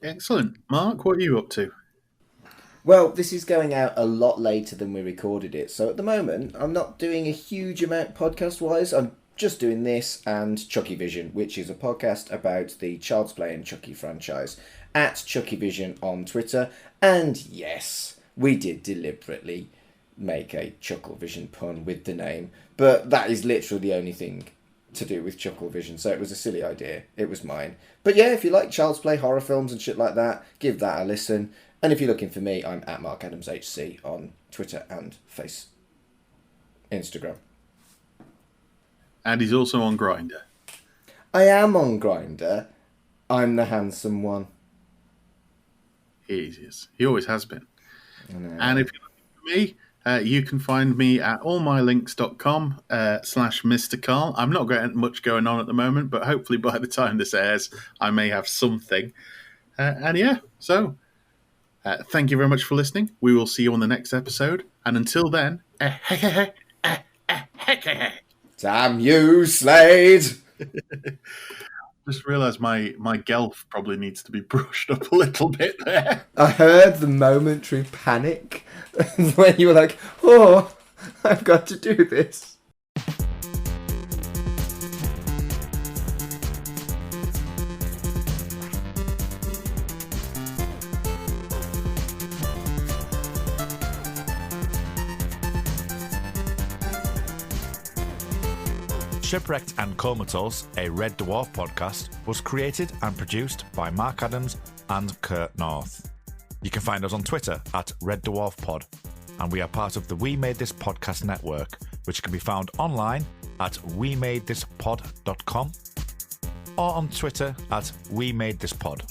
Excellent. Mark, what are you up to? Well, this is going out a lot later than we recorded it, so at the moment I'm not doing a huge amount podcast-wise. I'm just doing this and Chucky Vision, which is a podcast about the Child's Play and Chucky franchise, at Chucky Vision on Twitter. And yes, we did deliberately make a Chuckle Vision pun with the name, but that is literally the only thing to do with Chuckle Vision, so it was a silly idea. It was mine. But yeah, if you like Child's Play, horror films and shit like that, give that a listen. And if you're looking for me, I'm at Mark Adams HC on Twitter and Instagram. And he's also on Grindr. I am on Grindr. I'm the handsome one. He is. He always has been. And if you're looking for me, you can find me at allmylinks.com /Mr. Carl. I'm not getting much going on at the moment, but hopefully by the time this airs, I may have something. And yeah, so thank you very much for listening. We will see you on the next episode. And until then, damn you, Slade! Just realised my gelf probably needs to be brushed up a little bit there. I heard the momentary panic when you were like, oh, I've got to do this. Shipwrecked and Comatose, a Red Dwarf podcast, was created and produced by Mark Adams and Kurt North. You can find us on Twitter at Red Dwarf Pod, and we are part of the We Made This Podcast network, which can be found online at wemadethispod.com or on Twitter at wemadethispod.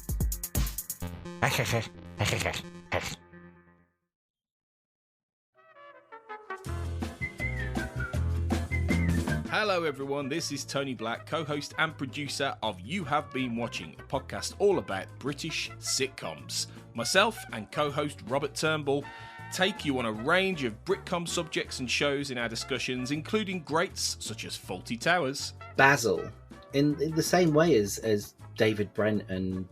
Hello everyone, this is Tony Black, co-host and producer of You Have Been Watching, a podcast all about British sitcoms. Myself and co-host Robert Turnbull take you on a range of Britcom subjects and shows in our discussions, including greats such as Fawlty Towers. Basil, in the same way as David Brent and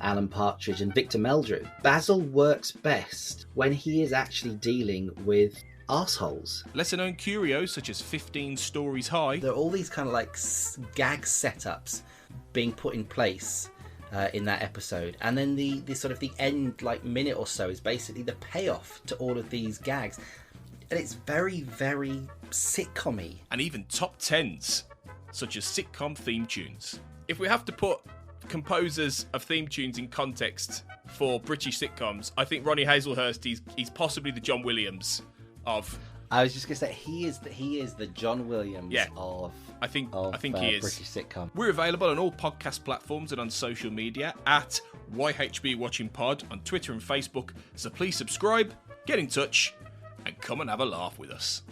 Alan Partridge and Victor Meldrew, Basil works best when he is actually dealing with arseholes. Lesser known curios such as 15 Stories High. There are all these kind of like gag setups being put in place in that episode, and then the sort of the end like minute or so is basically the payoff to all of these gags, and it's very, very sitcom-y. And even top 10s such as sitcom theme tunes. If we have to put composers of theme tunes in context for British sitcoms, I think Ronnie Hazelhurst, he's possibly the John Williams of... I was just going to say, he is the John Williams of I think he is. British sitcom. We're available on all podcast platforms and on social media at YHB Watching Pod on Twitter and Facebook. So please subscribe, get in touch, and come and have a laugh with us.